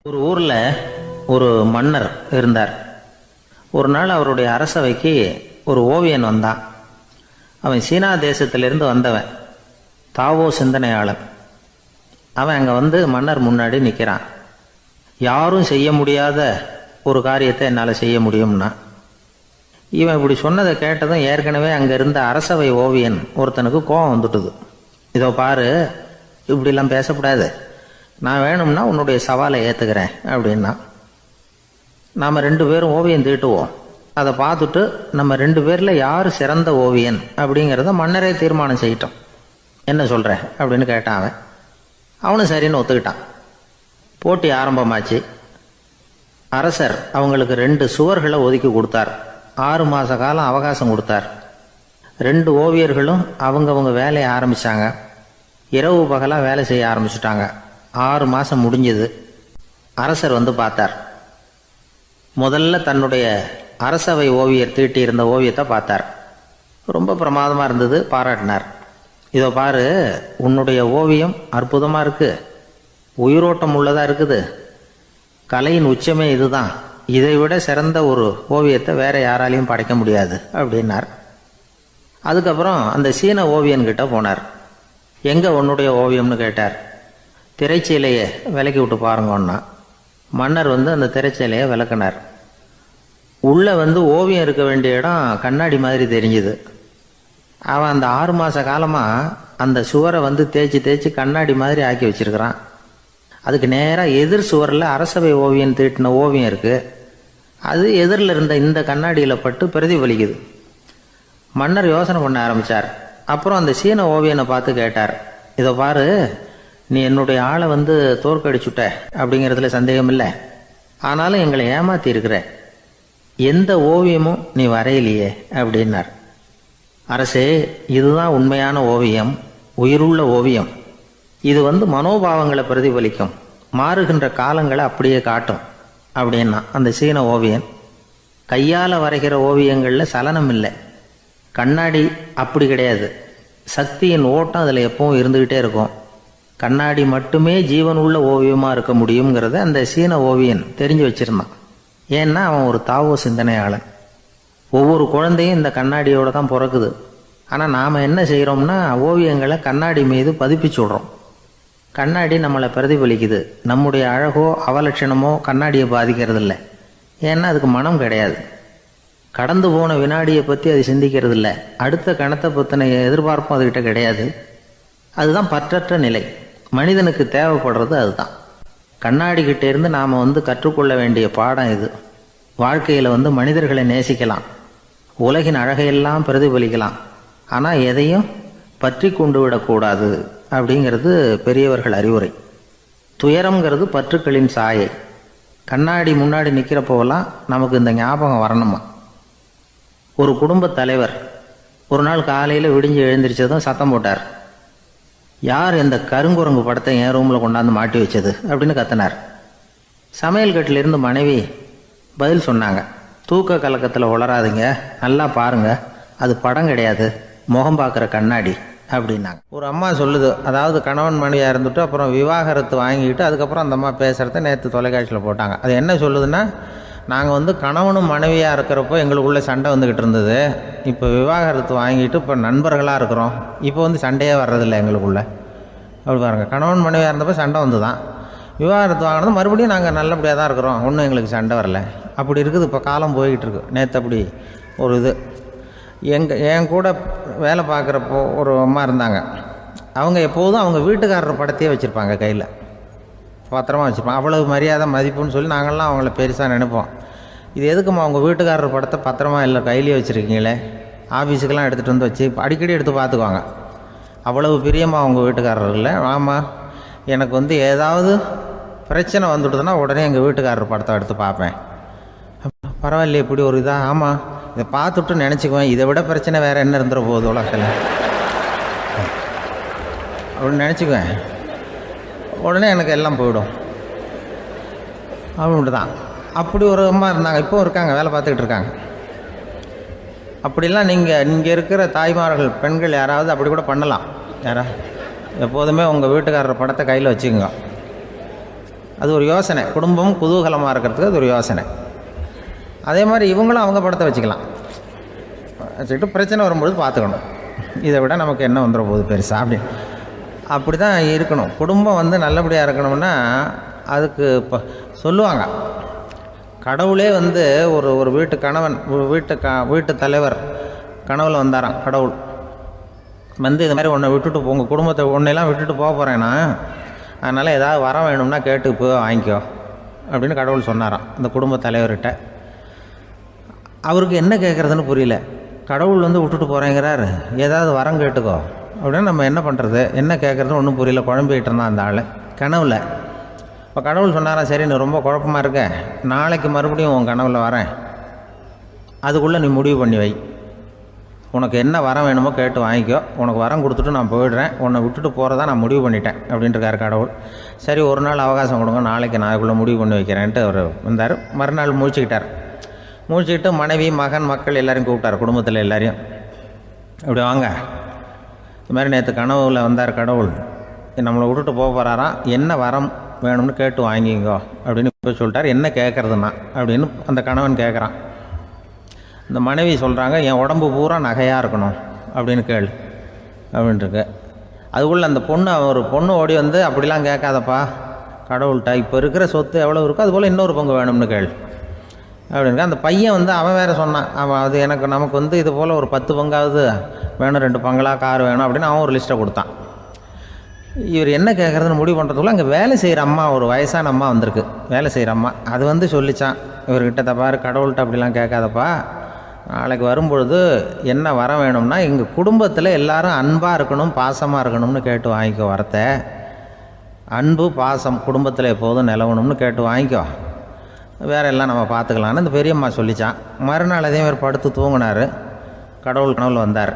ஒரு ஊரில் ஒரு மன்னர் இருந்தார். ஒரு நாள் அவருடைய அரசவைக்கு ஒரு ஓவியன் வந்தான். அவன் சீனா தேசத்திலிருந்து வந்தவன், தாவோ சிந்தனையாளன். அவன் அங்கே வந்து மன்னர் முன்னாடி நிற்கிறான். யாரும் செய்ய முடியாத ஒரு காரியத்தை என்னால் செய்ய முடியும்னா. இவன் இப்படி சொன்னதை கேட்டதும் ஏற்கனவே அங்கே இருந்த அரசவை ஓவியன் ஒருத்தனுக்கு கோபம் வந்துட்டுது. இதோ பாரு, இப்படிலாம் பேசக்கூடாது, நான் வேணும்னா உன்னுடைய சவாலை ஏற்றுக்கிறேன் அப்படின்னா. நாம் 2 பேரும் ஓவியம் தீட்டுவோம், அதை பார்த்துட்டு நம்ம 2 பேரில் யார் சிறந்த ஓவியன் அப்படிங்கிறத மன்னரே தீர்மானம் செய்யட்டும், என்ன சொல்கிற அப்படின்னு கேட்டான். அவனும் சரின்னு ஒத்துக்கிட்டான். போட்டி ஆரம்பமாச்சு. அரசர் அவங்களுக்கு 2 சுவர்களை ஒதுக்கி கொடுத்தார். 6 மாத காலம் அவகாசம் கொடுத்தார். 2 ஓவியர்களும் அவங்கவுங்க வேலையை ஆரம்பித்தாங்க. இரவு பகலாக வேலை செய்ய ஆரம்பிச்சுட்டாங்க. 6 மாதம் முடிஞ்சது. அரசர் வந்து பார்த்தார். முதல்ல தன்னுடைய அரசவை ஓவியர் தீட்டியிருந்த ஓவியத்தை பார்த்தார். ரொம்ப பிரமாதமாக இருந்தது, பாராட்டினார். இதோ பாரு, உன்னுடைய ஓவியம் அற்புதமாக இருக்குது, உயிரோட்டம் உள்ளதாக இருக்குது, கலையின் உச்சமே இதுதான், இதை விட சிறந்த ஒரு ஓவியத்தை வேற யாராலையும் படைக்க முடியாது அப்படின்னார். அதுக்கப்புறம் அந்த சீன ஓவியன்கிட்ட போனார். எங்கே உன்னுடைய ஓவியம்னு கேட்டார். திரைச்சீலையை விலக்கி விட்டு பாருங்கன்னா. மன்னர் வந்து அந்த திரைச்சீலையை விளக்குனார். உள்ளே வந்து ஓவியம் இருக்க வேண்டிய இடம் கண்ணாடி மாதிரி தெரிஞ்சுது. அவன் அந்த 6 மாத காலமாக அந்த சுவரை வந்து தேய்ச்சி தேய்ச்சி கண்ணாடி மாதிரி ஆக்கி வச்சிருக்கிறான். அதுக்கு நேராக எதிர் சுவரில் அரசவை ஓவியம் தீட்டின ஓவியம் இருக்குது. அது எதிரில் இருந்த இந்த கண்ணாடியில் பட்டு பிரதிபலிக்குது. மன்னர் யோசனை பண்ண ஆரம்பித்தார். அப்புறம் அந்த சீன ஓவியனை பார்த்து கேட்டார். இதை பாரு, நீ என்னுடைய ஆளை வந்து தோற்கடிச்சுட்ட அப்படிங்கிறதுல சந்தேகம் இல்லை, ஆனாலும் எங்களை ஏமாத்தி இருக்கிற, எந்த ஓவியமும் நீ வரையிலையே அப்படின்னார். அரசே, இதுதான் உண்மையான ஓவியம், உயிருள்ள ஓவியம். இது வந்து மனோபாவங்களை பிரதிபலிக்கும், மாறுகின்ற காலங்களை அப்படியே காட்டும் அப்படின்னா அந்த சீன ஓவியன். கையால் வரைகிற ஓவியங்களில் சலனம் இல்லை, கண்ணாடி அப்படி கிடையாது, சக்தியின் ஓட்டம் அதில் எப்பவும் இருந்துக்கிட்டே இருக்கும், கண்ணாடி மட்டுமே ஜீவன் உள்ள ஓவியமாக இருக்க முடியுங்கிறத அந்த சீன ஓவியன் தெரிஞ்சு வச்சிருந்தான். ஏன்னா அவன் ஒரு தாவோ சிந்தனையாளன். ஒவ்வொரு குழந்தையும் இந்த கண்ணாடியோடு தான் பிறக்குது. ஆனால் நாம் என்ன செய்கிறோம்னா ஓவியங்களை கண்ணாடி மீது பதிப்பிச்சு விடுறோம். கண்ணாடி நம்மளை பிரதிபலிக்குது. நம்முடைய அழகோ அவலட்சணமோ கண்ணாடியை பாதிக்கிறது இல்லை. ஏன்னா அதுக்கு மனம் கிடையாது. கடந்து போன வினாடியை பற்றி அது சிந்திக்கிறது இல்லை. அடுத்த கணத்தை பற்றின எதிர்பார்ப்பும் அதுகிட்ட கிடையாது. அதுதான் பற்றற்ற நிலை. மனிதனுக்கு தேவைப்படுறது அதுதான். கண்ணாடிக்கிட்டே இருந்து நாம் வந்து கற்றுக்கொள்ள வேண்டிய பாடம் இது. வாழ்க்கையில் வந்து மனிதர்களை நேசிக்கலாம், உலகின் அழகையெல்லாம் பிரதிபலிக்கலாம், ஆனால் எதையும் பற்றி கொண்டு விடக்கூடாது அப்படிங்கிறது பெரியவர்கள் அறிவுரை. துயரம்ங்கிறது பற்றுக்களின் சாயை. கண்ணாடி முன்னாடி நிற்கிறப்போவெல்லாம் நமக்கு இந்த ஞாபகம் வரணுமா. ஒரு குடும்பத் தலைவர் ஒரு நாள் காலையில் விடிஞ்சு எழுந்திரிச்சதும் சத்தம் போட்டார். யார் இந்த கருங்குரங்கு படத்தை என் ரூமில் கொண்டாந்து மாட்டி வச்சது அப்படின்னு கத்தினார். சமையல் கட்டிலிருந்து மனைவி பதில் சொன்னாங்க. தூக்க கலக்கத்தில் உளராதிங்க, நல்லா பாருங்க, அது படம் கிடையாது, முகம் பார்க்குற கண்ணாடி அப்படின்னாங்க. ஒரு அம்மா சொல்லுது, அதாவது கணவன் மனைவியாக இருந்துட்டு அப்புறம் விவாகரத்து வாங்கிட்டு அதுக்கப்புறம் அந்த அம்மா பேசுகிறத நேற்று தொலைக்காட்சியில் போட்டாங்க. அது என்ன சொல்லுதுன்னா, நாங்கள் வந்து கணவனும் மனைவியாக இருக்கிறப்போ எங்களுக்குள்ளே சண்டை வந்துக்கிட்டு இருந்தது, இப்போ விவாகரத்து வாங்கிட்டு இப்போ நண்பர்களாக இருக்கிறோம், இப்போ வந்து சண்டையே வர்றதில்லை எங்களுக்குள்ளே. அப்படி பாருங்கள், கணவன் மனைவியாக இருந்தப்போ சண்டை வந்து தான், விவாகரத்து வாங்கினது மறுபடியும் நாங்கள் நல்லபடியாக தான் இருக்கிறோம், ஒன்றும் எங்களுக்கு சண்டை வரல. அப்படி இருக்குது இப்போ காலம் போய்கிட்டு இருக்கு. நேற்று அப்படி ஒரு இது என் கூட வேலை பார்க்குறப்போ ஒரு அம்மா இருந்தாங்க. அவங்க எப்போதும் அவங்க வீட்டுக்காரர் படத்தையே வச்சுருப்பாங்க, கையில் பத்திரமா வச்சுருப்பாங்க. அவ்வளவு மரியாதை மதிப்புன்னு சொல்லி நாங்கள்லாம் அவங்கள பெருசாக நினைப்போம். இது எதுக்குமா அவங்க வீட்டுக்காரர் படத்தை பத்திரமா இல்லை கையிலே வச்சுருக்கீங்களே, ஆஃபீஸுக்கெல்லாம் எடுத்துகிட்டு வந்து வச்சு அடிக்கடி எடுத்து பார்த்துக்குவாங்க. அவ்வளவு பிரியமாக அவங்க வீட்டுக்காரர் இல்லை. ஆமாம், எனக்கு வந்து ஏதாவது பிரச்சனை வந்துட்டுதுன்னா உடனே எங்கள் வீட்டுக்காரர் படத்தை எடுத்து பார்ப்பேன். பரவாயில்லையே, இப்படி ஒரு இதாக. ஆமாம், இதை பார்த்துட்டு நினச்சிக்குவேன், இதை விட பிரச்சனை வேறு என்ன இருந்துட போகுது உலகத்தில் அப்படின்னு நினச்சிக்குவேன். உடனே எனக்கு எல்லாம் போயிடும் அப்படின்ட்டு தான். அப்படி ஒரு அம்மா இருந்தாங்க, இப்போவும் இருக்காங்க, வேலை பார்த்துக்கிட்டு இருக்காங்க. அப்படிலாம் இங்கே இருக்கிற தாய்மார்கள் பெண்கள் யாராவது அப்படி கூட பண்ணலாம். எப்போதுமே உங்கள் வீட்டுக்காரர் படத்தை கையில் வச்சுக்கோங்க. அது ஒரு யோசனை, குடும்பம் குதூகலமாக இருக்கிறதுக்கு அது ஒரு யோசனை. அதே மாதிரி இவங்களும் அவங்க படத்தை வச்சுக்கலாம், வச்சுக்கிட்டு பிரச்சனை வரும்பொழுது பார்த்துக்கணும், இதை விட நமக்கு என்ன வந்துட போகுது பெருசாக அப்படி தான் இருக்கணும். குடும்பம் நல்லபடியாக இருக்கணும்னா அதுக்கு இப்போ சொல்லுவாங்க, கடவுளே ஒரு வீட்டு கணவன், வீட்டு தலைவர் கனவுல வந்தாராம். கடவுள் இது மாதிரி உன்னை விட்டுட்டு உங்கள் குடும்பத்தை உன்னையெல்லாம் விட்டுட்டு போக போகிறேன்னா, அதனால் ஏதாவது வர வேணும்னா கேட்டு போய் வாங்கிக்கோ அப்படின்னு கடவுள் சொன்னாராம் அந்த குடும்ப தலைவர்கிட்ட. அவருக்கு என்ன கேட்குறதுன்னு புரியல. கடவுள் விட்டுட்டு போகிறேங்கிறார், ஏதாவது வரம் கேட்டுக்கோ அப்படின்னு நம்ம என்ன பண்ணுறது, என்ன கேட்குறதுன்னு ஒன்றும் புரியல. குழம்பிக்கிட்டு இருந்தான் அந்த ஆள் கனவுல. இப்போ கடவுள் சொன்னாராம், சரி நீ ரொம்ப குழப்பமாக இருக்க, நாளைக்கு மறுபடியும் உன் கனவுல வரேன், அதுக்குள்ளே நீ முடிவு பண்ணி வை, உனக்கு என்ன வரம் வேணுமோ கேட்டு வாங்கிக்கோ, உனக்கு வரம் கொடுத்துட்டு நான் போயிடுறேன், உன்னை விட்டுட்டு போகிறதா நான் முடிவு பண்ணிட்டேன் அப்படின்ட்டுருக்காரு கடவுள். சரி ஒரு நாள் அவகாசம் கொடுங்க, நாளைக்கு நான் அதுக்குள்ளே முடிவு பண்ணி வைக்கிறேன்ட்டு அவர் வந்தார். மறுநாள் முழிச்சுக்கிட்டு மனைவி மகன் மக்கள் எல்லோரையும் கூப்பிட்டார், குடும்பத்தில் எல்லாரையும். இப்படி வாங்க, இது மாதிரி நேற்று கனவுல வந்தார் கடவுள், நம்மளை விட்டுட்டு போக போகிறாராம், என்ன வரம் வேணும்னு கேட்டு வாங்கிங்கோ அப்படின்னு போய் சொல்லிட்டார். என்ன கேட்குறதுன்னா அப்படின்னு அந்த கணவன் கேட்குறான். இந்த மனைவி சொல்கிறாங்க, என் உடம்பு பூரா நகையாக இருக்கணும் அப்படின்னு கேளு அப்படின்ட்டுருக்கு. அதுக்குள்ளே அந்த ஒரு பொண்ணு ஓடி அப்படிலாம் கேட்காதப்பா கடவுள்கிட்ட, இப்போ இருக்கிற சொத்து எவ்வளோ இருக்கோ அதுபோல் இன்னொரு பங்கு வேணும்னு கேளு அப்படின்னு. அந்த பையன் அவன் வேறு சொன்னான், அவன் அது நமக்கு இது போல் ஒரு 10 பங்காவது வேணும், 2 பங்களா கார் வேணும் அப்படின்னு அவன் ஒரு லிஸ்ட்டை கொடுத்தான். இவர் என்ன கேட்குறதுன்னு முடிவு பண்ணுறதுக்குள்ள அங்கே வேலை செய்கிற அம்மா, ஒரு வயசான அம்மா வந்திருக்கு, வேலை செய்கிற அம்மா. அது சொல்லிச்சான் இவர்கிட்ட, தப்பாரு கடவுள்கிட்ட அப்படிலாம் கேட்காதப்பா, நாளைக்கு வரும்பொழுது என்ன வர வேணும்னா எங்கள் குடும்பத்தில் எல்லாரும் அன்பாக இருக்கணும், பாசமாக இருக்கணும்னு கேட்டு வாங்கிக்கோ வரத்தை, அன்பு பாசம் குடும்பத்தில் எப்போதும் நிலவணும்னு கேட்டு வாங்கிக்கோ, வேற எல்லாம் நம்ம பார்த்துக்கலான்னு இந்த பெரியம்மா சொல்லிச்சான். மறுநாள் அதே மாதிரி படுத்து தூங்கினார். கடவுள் கனவுல வந்தார்.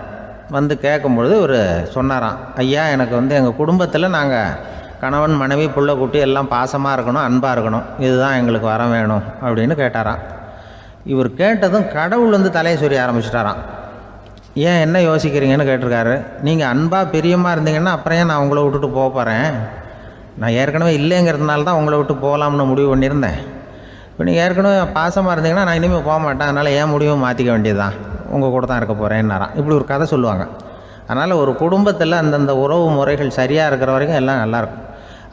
கேட்கும்பொழுது இவர் சொன்னாராம், ஐயா எனக்கு எங்கள் குடும்பத்தில் நாங்கள் கணவன் மனைவி புள்ள குட்டி எல்லாம் பாசமாக இருக்கணும், அன்பாக இருக்கணும், இதுதான் எங்களுக்கு வர வேணும் அப்படின்னு கேட்டாராம். இவர் கேட்டதும் கடவுள் தலையை சொரிய ஆரம்பிச்சிட்டாராம். ஏன் என்ன யோசிக்கிறீங்கன்னு கேட்டிருக்காரு. நீங்கள் அன்பாக பிரியமாக இருந்தீங்கன்னா அப்புறம் ஏன் நான் உங்களை விட்டுட்டு போக போகிறேன், நான் ஏற்கனவே இல்லைங்கிறதுனால தான் உங்களை விட்டு போகலாம்னு முடிவு பண்ணியிருந்தேன். இப்போ நீங்கள் ஏற்கனவே பாசமாக இருந்தீங்கன்னா நான் இனிமேல் போக மாட்டேன், அதனால் ஏன் முடிவை மாற்றிக்க வேண்டியது தான், உங்கள் கூட தான் இருக்க போகிறேன்னாராம். இப்படி ஒரு கதை சொல்லுவாங்க. அதனால் ஒரு குடும்பத்தில் அந்தந்த உறவு முறைகள் சரியாக இருக்கிற வரைக்கும் எல்லாம் நல்லாயிருக்கும்.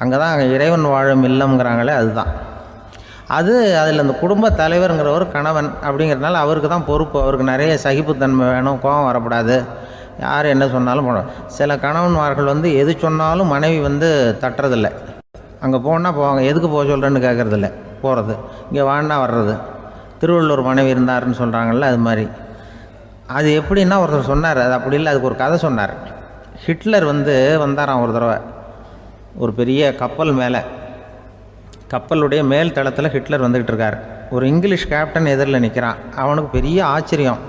அங்கே தான் இறைவன் வாழும் இல்லம்ங்கிறாங்களே, அதுதான் அதில் அந்த குடும்ப தலைவருங்கிறவர் கணவன் அப்படிங்கிறதுனால அவருக்கு தான் பொறுப்பு. அவருக்கு நிறைய சகிப்புத்தன்மை வேணும், கோபம் வரக்கூடாது, யார் என்ன சொன்னாலும் போகணும். சில கணவன்மார்கள் எது சொன்னாலும் மனைவி தட்டுறதில்லை, அங்கே போனால் போவாங்க, எதுக்கு போக சொல்கிறேன்னு கேட்குறதில்ல, போகிறது, இங்கே வான்னா வர்றது. திருவள்ளுவர் மனைவி இருந்தாருன்னு சொல்கிறாங்கல்ல, அது மாதிரி. அது எப்படின்னா ஒருத்தர் சொன்னார், அது அப்படி இல்லை, அதுக்கு ஒரு கதை சொன்னார். ஹிட்லர் வந்தாராம் ஒரு தடவை, ஒரு பெரிய கப்பல் மேலே, கப்பலுடைய மேல் தளத்தில் ஹிட்லர் வந்துக்கிட்டு இருக்கார். ஒரு இங்கிலீஷ் கேப்டன் எதிரில் நிற்கிறான். அவனுக்கு பெரிய ஆச்சரியம்,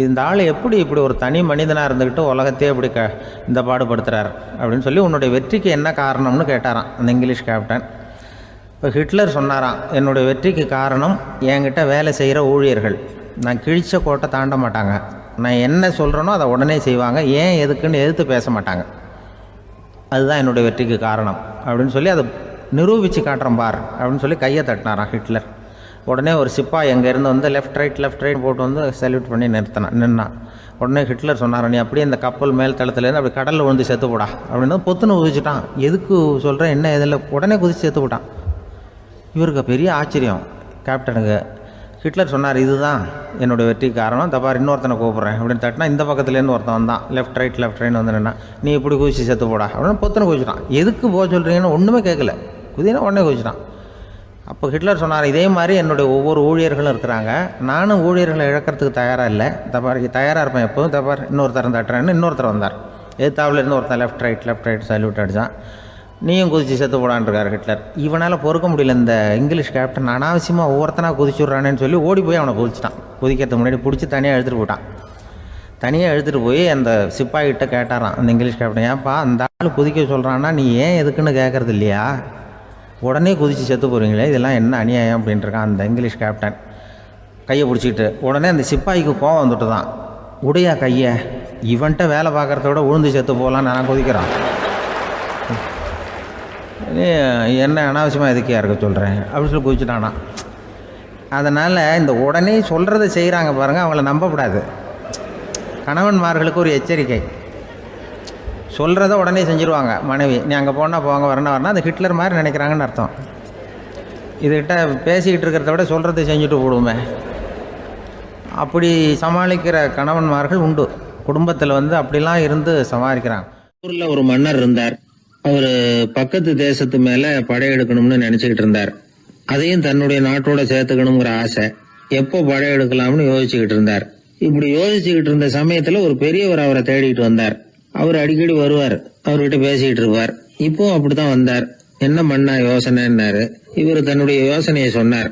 இந்த ஆள் எப்படி இப்படி ஒரு தனி மனிதனாக இருந்துக்கிட்டு உலகத்தையே இப்படி இந்த பாடுபடுத்துகிறார் அப்படின்னு சொல்லி, உன்னுடைய வெற்றிக்கு என்ன காரணம்னு கேட்டாராம் அந்த இங்கிலீஷ் கேப்டன். இப்போ ஹிட்லர் சொன்னாராம், என்னுடைய வெற்றிக்கு காரணம் என்கிட்ட வேலை செய்கிற ஊழியர்கள், நான் கிழிச்ச கோட்டை தாண்ட மாட்டாங்க, நான் என்ன சொல்கிறேனோ அதை உடனே செய்வாங்க, ஏன் எதுக்குன்னு எதிர்த்து பேச மாட்டாங்க, அதுதான் என்னுடைய வெற்றிக்கு காரணம் அப்படின்னு சொல்லி அதை நிரூபித்து காட்டுறேன் பார் அப்படின்னு சொல்லி கையை தட்டினாராம் ஹிட்லர். உடனே ஒரு சிப்பாய் எங்கேருந்து லெஃப்ட் ரைட் போட்டு சல்யூட் பண்ணி நின்னான். உடனே ஹிட்லர் சொன்னார், நீ அப்படியே இந்த கப்பல் மேல் தளத்துலேருந்து அப்படி கடலில் விழுந்து செத்து போடா அப்படின்னு பொத்துன்னு குதிச்சுட்டான். எதுக்கு சொல்கிறேன் என்ன இதில், உடனே குதிச்சு செத்து போட்டான். இவருக்கு பெரிய ஆச்சரியம் கேப்டனுக்கு. ஹிட்லர் சொன்னார், இதுதான் என்னுடைய வெற்றிக்கு காரணம், தப்பார் இன்னொருத்தனை கூப்பிட்றேன் அப்படின்னு தட்டினா இந்த பக்கத்துலேருந்து ஒருத்தன் வந்தான், லெஃப்ட் ரைட் நின்னா, நீ இப்படி குதிச்சு செத்து போடா அப்படின்னு பொத்துன்னு குதிச்சுட்டான். எதுக்கு போக சொல்கிறீங்கன்னு ஒன்றுமே கேட்கல, குதினா உடனே குதிச்சுட்டான். அப்போ ஹிட்லர் சொன்னார், இதே மாதிரி என்னுடைய ஒவ்வொரு ஊழியர்களும் இருக்கிறாங்க, நானும் ஊழியர்களை இழக்கிறதுக்கு தயாராக இல்லை, தப்பார் தயாராக இருப்பேன் எப்போதும், தப்பார் இன்னொருத்தர் தட்டுறேன்னு இன்னொருத்தர் வந்தார். எதிர்த்தாவிலேருந்து ஒருத்தன் லெஃப்ட் ரைட் சல்யூட் அடித்தான். நீயும் குதிச்சு செத்து போடான்ருக்கார் ஹிட்லர். இவனால் பொறுக்க முடியல, இந்த இங்கிலீஷ் கேப்டன் அனாவசியமாக ஒவ்வொருத்தனாக குதிச்சுட்றானேன்னு சொல்லி ஓடி போய் அவனை குதிச்சிட்டான். குதிக்கிறதுக்கு முன்னாடி பிடிச்சி தனியாக எடுத்துகிட்டு போட்டான். தனியாக எடுத்துகிட்டு போய் அந்த சிப்பாய்கிட்ட கேட்டாரான் அந்த இங்கிலீஷ் கேப்டன், ஏன்ப்பா அந்த ஆள் குதிக்க சொல்கிறான்னா நீ ஏன் எதுக்குன்னு கேட்குறது இல்லையா, உடனே குதித்து செத்து போகிறீங்களே, இதெல்லாம் என்ன அநியாயம் அப்படின்ட்டுருக்கான் அந்த இங்கிலீஷ் கேப்டன் கையை பிடிச்சிக்கிட்டு. உடனே அந்த சிப்பாய்க்கு கோவம் வந்துட்டு தான், உடையா கையை, இவன்ட்ட வேலை பார்க்குறத விட உழுந்து செத்து போகலான்னு நான் குதிக்கிறான். நீ என்ன அனாவசியமாக எதுக்கியா இருக்க சொல்கிறேன் அப்படின்னு சொல்லி குதிச்சுட்டானா. அதனால் இந்த உடனே சொல்கிறத செய்கிறாங்க பாருங்கள், அவங்கள நம்பக்கூடாது. கணவன்மார்களுக்கு ஒரு எச்சரிக்கை. சொல்கிறத உடனே செஞ்சுருவாங்க மனைவி. நீ அங்கே போனால் போங்க, வரணும் அந்த ஹிட்லர் மாதிரி நினைக்கிறாங்கன்னு அர்த்தம். இதுகிட்ட பேசிக்கிட்டு இருக்கிறத விட சொல்கிறத செஞ்சுட்டு போடுவோமே. அப்படி சமாளிக்கிற கணவன்மார்கள் உண்டு. குடும்பத்தில் அப்படிலாம் இருந்து சமாளிக்கிறாங்க. ஊரில் ஒரு மன்னர் இருந்தார். அவர் பக்கத்து தேசத்து மேலே படையெடுக்கணும்னு நினச்சிக்கிட்டு இருந்தார். அதையும் தன்னுடைய நாட்டோட சேர்த்துக்கணுங்கிற ஆசை. எப்போ படையெடுக்கலாம்னு யோசிச்சுக்கிட்டு இருந்தார். இப்படி யோசிச்சுக்கிட்டு இருந்த சமயத்தில் ஒரு பெரியவர் அவரை தேடிட்டு வந்தார். அவர் அடிக்கடி வருவார், அவர்கிட்ட பேசிக்கிட்டு இருப்பார். இப்போ அப்படித்தான் வந்தார். என்ன மன்னா யோசனைன்னாரு. இவர் தன்னுடைய யோசனையை சொன்னார்.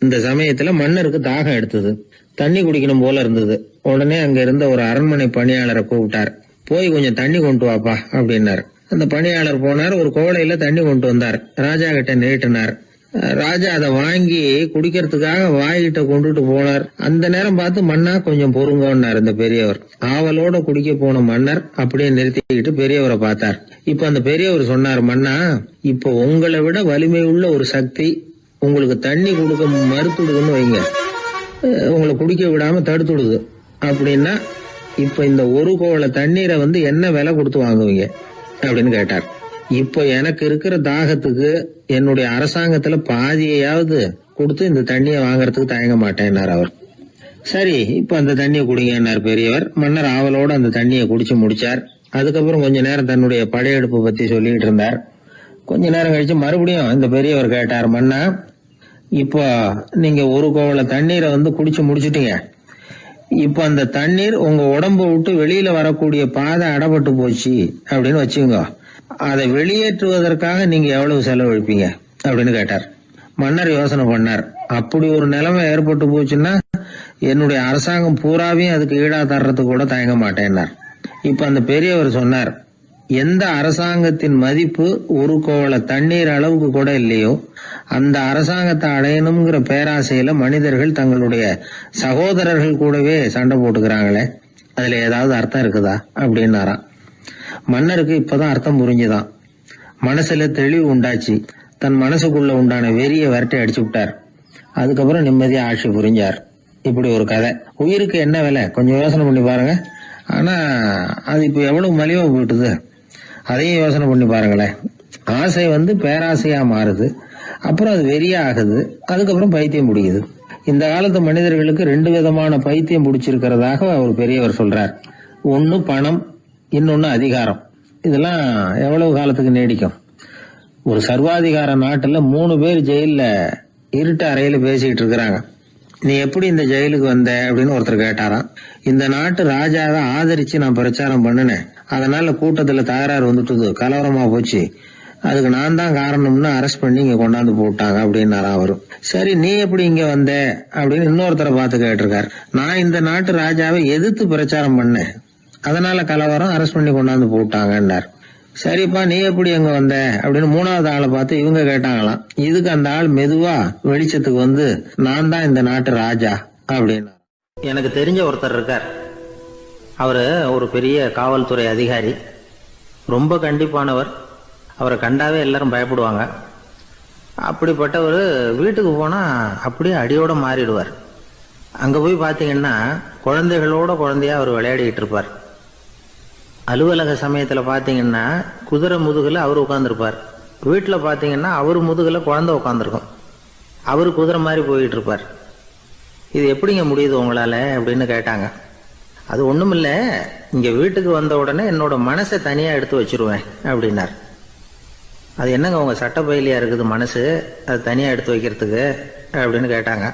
இந்த சமயத்துல மன்னருக்கு தாகம் எடுத்தது, தண்ணி குடிக்கணும் போல இருந்தது. உடனே அங்க இருந்த ஒரு அரண்மனை பணியாளரை கூப்பிட்டார். போய் கொஞ்சம் தண்ணி கொண்டு வாப்பா அப்படின்னார். அந்த பணியாளர் போனார், ஒரு கோடையில தண்ணி கொண்டு வந்தார். ராஜா கிட்ட நீட்டினார். ராஜா அதை வாங்கி குடிக்கிறதுக்காக வாய்கிட்ட கொண்டுட்டு போனார். அந்த நேரம் பார்த்து மன்னா கொஞ்சம் பொறுங்கன்னார் இந்த பெரியவர். ஆவலோட குடிக்க போன மன்னர் அப்படியே நிறுத்திக்கிட்டு பெரியவரை பார்த்தார். இப்ப அந்த பெரியவர் சொன்னார், மன்னா, இப்ப உங்களை விட வலிமை உள்ள ஒரு சக்தி உங்களுக்கு தண்ணி கொடுக்க மறுத்துடுதுன்னு வைங்க, உங்களை குடிக்க விடாம தடுத்துடுது அப்படின்னா, இப்ப இந்த ஒரு கோவள தண்ணீரை என்ன விலை கொடுத்து வாங்குவீங்க அப்படின்னு கேட்டார். இப்ப எனக்கு இருக்கிற தாகத்துக்கு என்னுடைய அரசாங்கத்துல பாதியையாவது கொடுத்து இந்த தண்ணியை வாங்கறதுக்கு தயங்க மாட்டேன்னார் அவர். சரி, இப்ப அந்த தண்ணியை குடிங்கன்னார் பெரியவர். மன்னர் ஆவலோட அந்த தண்ணியை குடிச்சு முடிச்சார். அதுக்கப்புறம் கொஞ்ச நேரம் தன்னுடைய படையெடுப்பு பத்தி சொல்லிட்டு இருந்தார். கொஞ்ச நேரம் கழிச்சு மறுபடியும் இந்த பெரியவர் கேட்டார், மன்னா, இப்போ நீங்க ஒரு கோவள தண்ணீரை குடிச்சு முடிச்சுட்டீங்க. இப்ப அந்த தண்ணீர் உங்க உடம்ப விட்டு வெளியில வரக்கூடிய பாதை அடப்பட்டு போச்சு அப்படின்னு வச்சுக்கோங்க. அதை வெளியேற்றுவதற்காக நீங்க எவ்வளவு செலவழிப்பீங்க அப்படின்னு கேட்டார். மன்னர் யோசனை பண்ணார். அப்படி ஒரு நிலைமை ஏற்பட்டு போச்சுன்னா என்னுடைய அரசாங்கம் பூராவையும் அதுக்கு ஈடா தர்றதுக்கு கூட தயங்க மாட்டேன்னார். இப்ப அந்த பெரியவர் சொன்னார், எந்த அரசாங்கத்தின் மதிப்பு ஒரு கோவள தண்ணீர் அளவுக்கு கூட இல்லையோ அந்த அரசாங்கத்தை அடையணுங்கிற பேராசையில மனிதர்கள் தங்களுடைய சகோதரர்கள் கூடவே சண்டை போட்டுக்கிறாங்களே, அதுல ஏதாவது அர்த்தம் இருக்குதா அப்படின்னாராம். மன்னருக்கு இப்பதான் அர்த்தம் புரிஞ்சுதான். மனசுல தெளிவு உண்டாச்சு. தன் மனசுக்குள்ள உண்டான வெறிய விரட்டி அடிச்சு விட்டார். அதுக்கப்புறம் நிம்மதியா ஆட்சி புரிஞ்சார். இப்படி ஒரு கதை. உயிருக்கு என்ன விலை கொஞ்சம் யோசனை பண்ணி பாருங்க. ஆனா அது இப்ப எவ்வளவு மலிவா போயிட்டுது, அதையும் யோசனை பண்ணி பாருங்களேன். ஆசை பேராசையா மாறுது, அப்புறம் அது வெறியா ஆகுது, அதுக்கப்புறம் பைத்தியம் பிடிக்குது. இந்த காலத்து மனிதர்களுக்கு 2 விதமான பைத்தியம் பிடிச்சிருக்கிறதாக ஒரு பெரியவர் சொல்றார். ஒன்னு பணம், இன்னொன்னு அதிகாரம். இதெல்லாம் எவ்வளவு காலத்துக்கு நீடிக்கும்? ஒரு சர்வாதிகார நாட்டுல 3 பேர் ஜெயில இருட்டு அறையில பேசிட்டு இருக்கிறாங்க. நீ எப்படி இந்த ஜெயிலுக்கு வந்த அப்படின்னு ஒருத்தர் கேட்டாராம். இந்த நாட்டு ராஜாவை ஆதரிச்சு நான் பிரச்சாரம் பண்ணினேன், அதனால கூட்டத்துல தகராறு வந்துட்டுது, கலவரமா போச்சு, அதுக்கு நான் தான் காரணம்னு அரெஸ்ட் பண்ணி இங்க கொண்டாந்து போட்டாங்க அப்படின்னாராம் அவரு. சரி, நீ எப்படி இங்க வந்த அப்படின்னு இன்னொருத்தரை பார்த்து கேட்டிருக்காரு. நான் இந்த நாட்டு ராஜாவை எதிர்த்து பிரச்சாரம் பண்ணேன், அதனால கலவரம், அரெஸ்ட் பண்ணி கொண்டாந்து போட்டாங்கன்னார். சரிப்பா, நீ எப்படி எங்க வந்த அப்படின்னு 3வது ஆளை பார்த்து இவங்க கேட்டாங்களாம். இதுக்கு அந்த ஆள் மெதுவா வெளிச்சத்துக்கு நான் தான் இந்த நாட்டு ராஜா அப்படின்னு. எனக்கு தெரிஞ்ச ஒருத்தர் இருக்கார். அவரு ஒரு பெரிய காவல்துறை அதிகாரி, ரொம்ப கண்டிப்பானவர். அவரை கண்டாவே எல்லாரும் பயப்படுவாங்க. அப்படிப்பட்டவர் வீட்டுக்கு போனா அப்படியே அடியோட மாறிடுவார். அங்க போய் பாத்தீங்கன்னா குழந்தைகளோட குழந்தையா அவர் விளையாடிட்டு இருப்பார். அலுவலக சமயத்துல பாத்தீங்கன்னா குதிரை முதுகுல அவர் உட்காந்துருப்பார். வீட்டுல பாத்தீங்கன்னா அவர் முதுகுல குழந்தை உட்காந்துருக்கும். அவரு குதிரை மாதிரி போயிட்டு இருப்பார். இது எப்படிங்க முடியுது உங்களால அப்படின்னு கேட்டாங்க. அது ஒண்ணுமில்ல, இங்க வீட்டுக்கு வந்த உடனே என்னோட மனசை தனியா எடுத்து வச்சிருவேன் அப்படின்னார். அது என்னங்க உங்க சட்டப்பயிலியா இருக்குது மனசு, அது தனியா எடுத்து வைக்கிறதுக்கு அப்படின்னு கேட்டாங்க.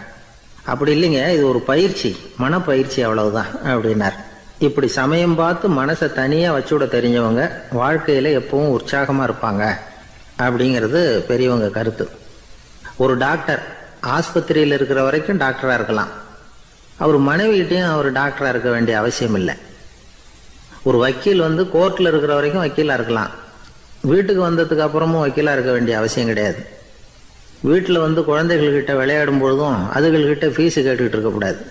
அப்படி இல்லைங்க, இது ஒரு பயிற்சி, மனப்பயிற்சி, அவ்வளவுதான் அப்படின்னார். இப்படி சமயம் பார்த்து மனசை தனியா வச்சுவிட தெரிஞ்சவங்க வாழ்க்கையில எப்பவும் உற்சாகமா இருப்பாங்க அப்படிங்கிறது பெரியவங்க கருத்து. ஒரு டாக்டர் ஆஸ்பத்திரியில் இருக்கிற வரைக்கும் டாக்டரா இருக்கலாம். அவர் மனைவிகிட்டையும் அவர் டாக்டரா இருக்க வேண்டிய அவசியம் இல்லை. ஒரு வக்கீல் கோர்ட்ல இருக்கிற வரைக்கும் வக்கீலா இருக்கலாம். வீட்டுக்கு வந்ததுக்கு அப்புறமும் வக்கீலா இருக்க வேண்டிய அவசியம் கிடையாது. வீட்டில் குழந்தைகள்கிட்ட விளையாடும் பொழுதும் அதுகள்கிட்ட ஃபீஸு கேட்டுக்கிட்டு இருக்கக்கூடாது.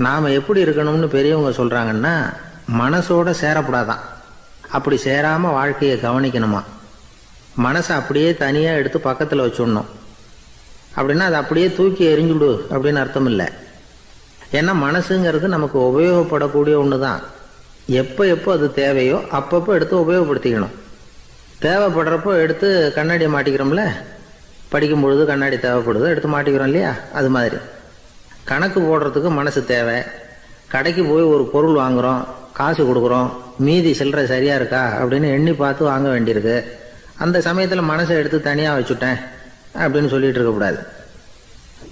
நாம எப்படி இருக்கணும்னு பெரியவங்க சொல்றாங்கன்னா, மனசோட சேரப்படாதான், அப்படி சேராம வாழ்க்கையை கவனிக்கணுமா. மனசை அப்படியே தனியாக எடுத்து பக்கத்தில் வச்சுடணும். அப்படின்னா அதை அப்படியே தூக்கி எறிஞ்சுடு அப்படின்னு அர்த்தம் இல்லை. ஏன்னா மனசுங்கிறது நமக்கு உபயோகப்படக்கூடிய ஒன்று தான். எப்போ எப்போ அது தேவையோ அப்பப்போ எடுத்து உபயோகப்படுத்திக்கணும். தேவைப்படுறப்போ எடுத்து கண்ணாடியை மாட்டிக்கிறோம்ல, படிக்கும் பொழுது கண்ணாடி தேவைப்படுது, எடுத்து மாட்டிக்கிறோம் இல்லையா? அது மாதிரி கணக்கு போடுறதுக்கு மனசு தேவை. கடைக்கு போய் ஒரு பொருள் வாங்குகிறோம், காசு கொடுக்குறோம், மீதி சில்லறை சரியாக இருக்கா அப்படின்னு எண்ணி பார்த்து வாங்க வேண்டியிருக்கு. அந்த சமயத்தில் மனசை எடுத்து தனியாக வச்சுட்டேன் அப்படின்னு சொல்லிட்டு இருக்கக்கூடாது.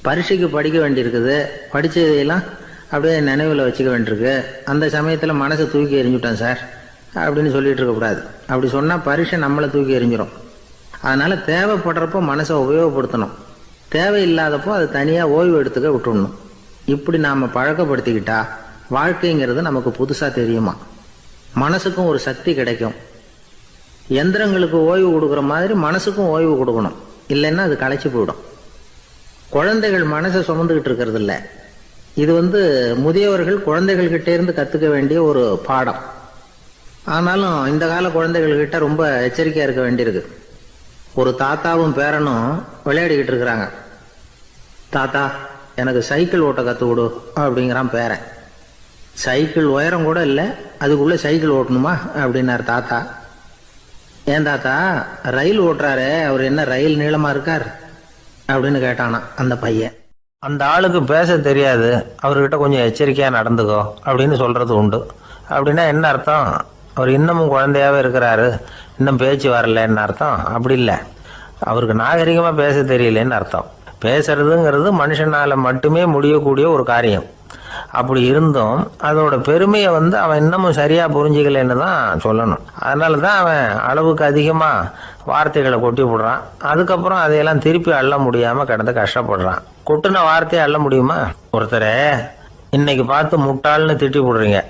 பரீட்சைக்கு படிக்க வேண்டியிருக்குது, படித்ததையெல்லாம் அப்படியே நினைவில் வச்சுக்க வேண்டியிருக்கு. அந்த சமயத்தில் மனசை தூக்கி எறிஞ்சுட்டேன் சார் அப்படின்னு சொல்லிட்டு இருக்கக்கூடாது. அப்படி சொன்னால் பரீட்சை நம்மளை தூக்கி எறிஞ்சிடும். அதனால் தேவைப்படுறப்போ மனசை உபயோகப்படுத்தணும், தேவையில்லாதப்போ அதை தனியாக ஓய்வு எடுத்துக்க விட்டுடணும். இப்படி நாம் பழக்கப்படுத்திக்கிட்டா வாழ்க்கைங்கிறது நமக்கு புதுசாக தெரியுமா. மனசுக்கும் ஒரு சக்தி கிடைக்கும். எந்திரங்களுக்கு ஓய்வு கொடுக்குற மாதிரி மனசுக்கும் ஓய்வு கொடுக்கணும், இல்லைன்னா அது களைச்சி போயிடும். குழந்தைகள் மனசை சுமந்துக்கிட்டு இருக்கிறது இல்லை. இது முதியவர்கள் குழந்தைகள்கிட்ட இருந்து கற்றுக்க வேண்டிய ஒரு பாடம். ஆனாலும் இந்த கால குழந்தைகள்கிட்ட ரொம்ப எச்சரிக்கையாக இருக்க வேண்டியிருக்கு. ஒரு தாத்தாவும் பேரனும் விளையாடிக்கிட்டு இருக்கிறாங்க. தாத்தா எனக்கு சைக்கிள் ஓட்ட கற்றுக் கொடு அப்படிங்கிறான் பேரன். சைக்கிள் உயரம் கூட இல்லை, அதுக்குள்ளே சைக்கிள் ஓட்டணுமா அப்படின்னார் தாத்தா. ஏன் தாத்தா, ரயில் ஓட்டுறாரு, அவர் என்ன ரயில் நீளமாக இருக்கார் அப்படின்னு கேட்டானா அந்த பையன். அந்த ஆளுக்கு பேச தெரியாது, அவர்கிட்ட கொஞ்சம் எச்சரிக்கையாக நடந்துக்கோ அப்படின்னு சொல்கிறது உண்டு. அப்படின்னா என்ன அர்த்தம்? அவர் இன்னமும் குழந்தையாகவே இருக்கிறாரு, இன்னும் பேச்சு வரலன்னு அர்த்தம்? அப்படி இல்லை, அவருக்கு நாகரிகமாக பேச தெரியலன்னு அர்த்தம். பேசுறதுங்கிறது மனுஷனால் மட்டுமே முடியக்கூடிய ஒரு காரியம். அப்படி இருந்தும் அதோட பெருமையை அவன் இன்னமும் சரியாக புரிஞ்சிக்கலன்னு தான் சொல்லணும். அதனால தான் அவன் அளவுக்கு அதிகமாக வார்த்தைகளை கொட்டி விடுறான். அதுக்கப்புறம் அதையெல்லாம் திருப்பி அள்ள முடியாமல் கிடந்து கஷ்டப்படுறான். கொட்டின வார்த்தையை அள்ள முடியுமா? ஒருத்தரை இன்னைக்கு பார்த்து முட்டாள்னு திட்டி விடுறீங்க,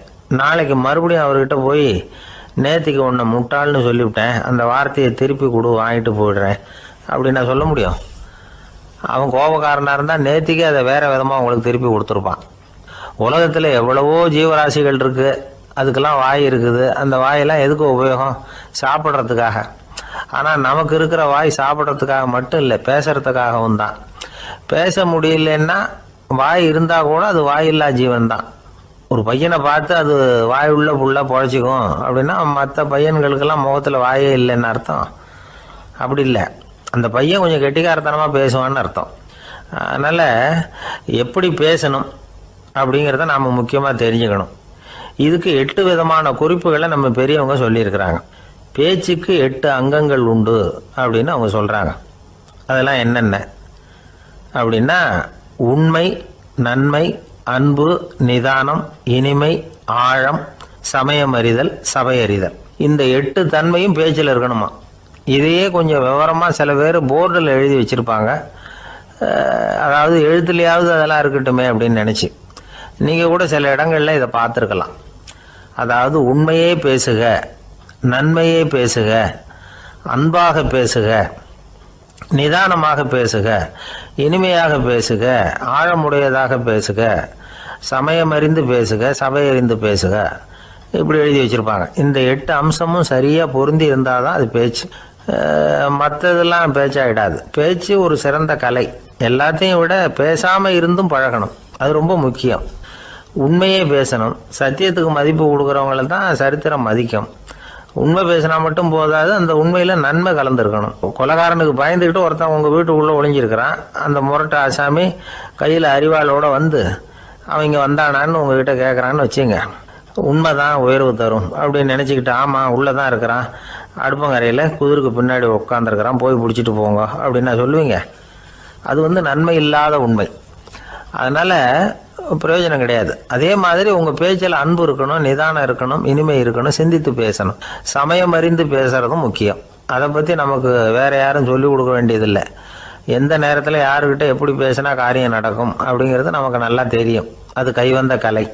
நாளைக்கு மறுபடியும் அவர்கிட்ட போய் நேற்றுக்கு ஒன்று முட்டாள்னு சொல்லிவிட்டேன், அந்த வார்த்தையை திருப்பி கொடு, வாங்கிட்டு போயிடுறேன் அப்படின்னு நான் சொல்ல முடியும்? அவன் கோபக்காரனாக இருந்தால் நேற்றுக்கே அதை வேறு விதமாக உங்களுக்கு திருப்பி கொடுத்துருப்பான். உலகத்தில் எவ்வளவோ ஜீவராசிகள் இருக்குது, அதுக்கெல்லாம் வாய் இருக்குது. அந்த வாயெல்லாம் எதுக்கு உபயோகம்? சாப்பிட்றதுக்காக. ஆனால் நமக்கு இருக்கிற வாய் சாப்பிட்றதுக்காக மட்டும் இல்லை, பேசுறதுக்காகவும் தான். பேச முடியலன்னா வாய் இருந்தால் கூட அது வாயில்லா ஜீவன் தான். ஒரு பையனை பார்த்து அது வாய் உள்ள புள்ள பொழைச்சிக்கும் அப்படின்னா மற்ற பையன்களுக்கெல்லாம் முகத்தில் வாயே இல்லைன்னு அர்த்தம்? அப்படி இல்லை, அந்த பையன் கொஞ்சம் கெட்டிக்காரத்தனமாக பேசுவான்னு அர்த்தம். அதனால் எப்படி பேசணும் அப்படிங்கிறத நாம் முக்கியமாக தெரிஞ்சுக்கணும். இதுக்கு 8 விதமான குறிப்புகளை நம்ம பெரியவங்க சொல்லியிருக்கிறாங்க. பேச்சுக்கு 8 அங்கங்கள் உண்டு அப்படின்னு அவங்க சொல்கிறாங்க. அதெல்லாம் என்னென்ன அப்படின்னா, உண்மை, நன்மை, அன்பு, நிதானம், இனிமை, ஆழம், சமயமறிதல், சபையறிதல். இந்த 8 தன்மையும் பேச்சில் இருக்கணுமா. இதையே கொஞ்சம் விவரமாக சில பேர் போர்டில் எழுதி வச்சுருப்பாங்க. அதாவது எழுத்துலையாவது அதெல்லாம் இருக்கட்டுமே அப்படின்னு நினச்சி நீங்கள் கூட சில இடங்களில் இதை பார்த்துருக்கலாம். அதாவது உண்மையே பேசுக, நன்மையே பேசுக, அன்பாக பேசுக, நிதானமாக பேசுக, இனிமையாக பேசுக, ஆழமுடையதாக பேசுக, சமயமறிந்து பேசுக, சபையறிந்து பேசுக, இப்படி எழுதி வச்சுருப்பாங்க. இந்த 8 அம்சமும் சரியாக பொருந்தி இருந்தால் தான் அது பேச்சு. மற்றதெல்லாம் பேச்சாகிடாது. பேச்சு ஒரு சிறந்த கலை. எல்லாத்தையும் விட பேசாமல் இருந்தும் பழகணும், அது ரொம்ப முக்கியம். உண்மையே பேசணும். சத்தியத்துக்கு மதிப்பு கொடுக்குறவங்கள தான் சரித்திரம் மதிக்கும். உண்மை பேசினா மட்டும் போதாது, அந்த உண்மையில் நன்மை கலந்துருக்கணும். கொலைகாரனுக்கு பயந்துக்கிட்டு ஒருத்தன் உங்கள் வீட்டுக்குள்ளே ஒளிஞ்சிருக்கிறான். அந்த முரட்டு ஆசாமி கையில் அறிவாளோடு அவங்க வந்தானான்னு உங்ககிட்ட கேட்குறான்னு வச்சுங்க. உண்மை தான் உயர்வு தரும் அப்படின்னு நினச்சிக்கிட்டு, ஆமாம் உள்ளே தான் இருக்கிறான், அடுப்பங்கரையில் குதிருக்கு பின்னாடி உட்காந்துருக்கிறான், போய் பிடிச்சிட்டு போங்க அப்படின்னு நான் சொல்லுவீங்க? அது நன்மை இல்லாத உண்மை. அதனால் பிரயோஜனம் கிடையாது. அதே மாதிரி உங்கள் பேச்சில் அன்பு இருக்கணும், நிதானம் இருக்கணும், இனிமை இருக்கணும், சிந்தித்து பேசணும். சமயம் அறிந்து பேசுகிறதும் முக்கியம். அதை பற்றி நமக்கு வேறு யாரும் சொல்லிக் கொடுக்க வேண்டியதில்லை. எந்த நேரத்தில் யாருக்கிட்ட எப்படி பேசினா காரியம் நடக்கும் அப்படிங்கிறது நமக்கு நல்லா தெரியும். அது கைவந்த கலை.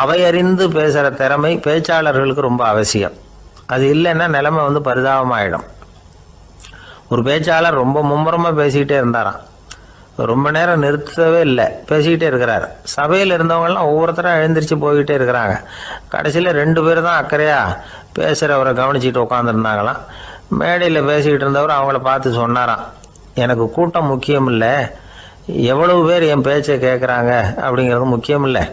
அவையறிந்து பேசுகிற திறமை பேச்சாளர்களுக்கு ரொம்ப அவசியம். அது இல்லைன்னா நிலைமை பரிதாபமாயிடும். ஒரு பேச்சாளர் ரொம்ப மும்முரமாக பேசிக்கிட்டே இருந்தாராம். ரொம்ப நேரம் நிறுத்தவே இல்லை, பேசிக்கிட்டே இருக்கிறார். சபையில் இருந்தவங்கெல்லாம் ஒவ்வொருத்தராக எழுந்திரிச்சு போய்கிட்டே இருக்கிறாங்க. கடைசியில் 2 பேர் தான் அக்கறையாக பேசுகிறவரை கவனிச்சிட்டு உட்காந்துருந்தாங்களாம். மேடையில் பேசிக்கிட்டு இருந்தவர் அவங்கள பார்த்து சொன்னாராம், எனக்கு கூட்டம் முக்கியம் இல்லை, எவ்வளவு பேர் என் பேச்சை கேட்குறாங்க அப்படிங்கிறது முக்கியம் இல்லை.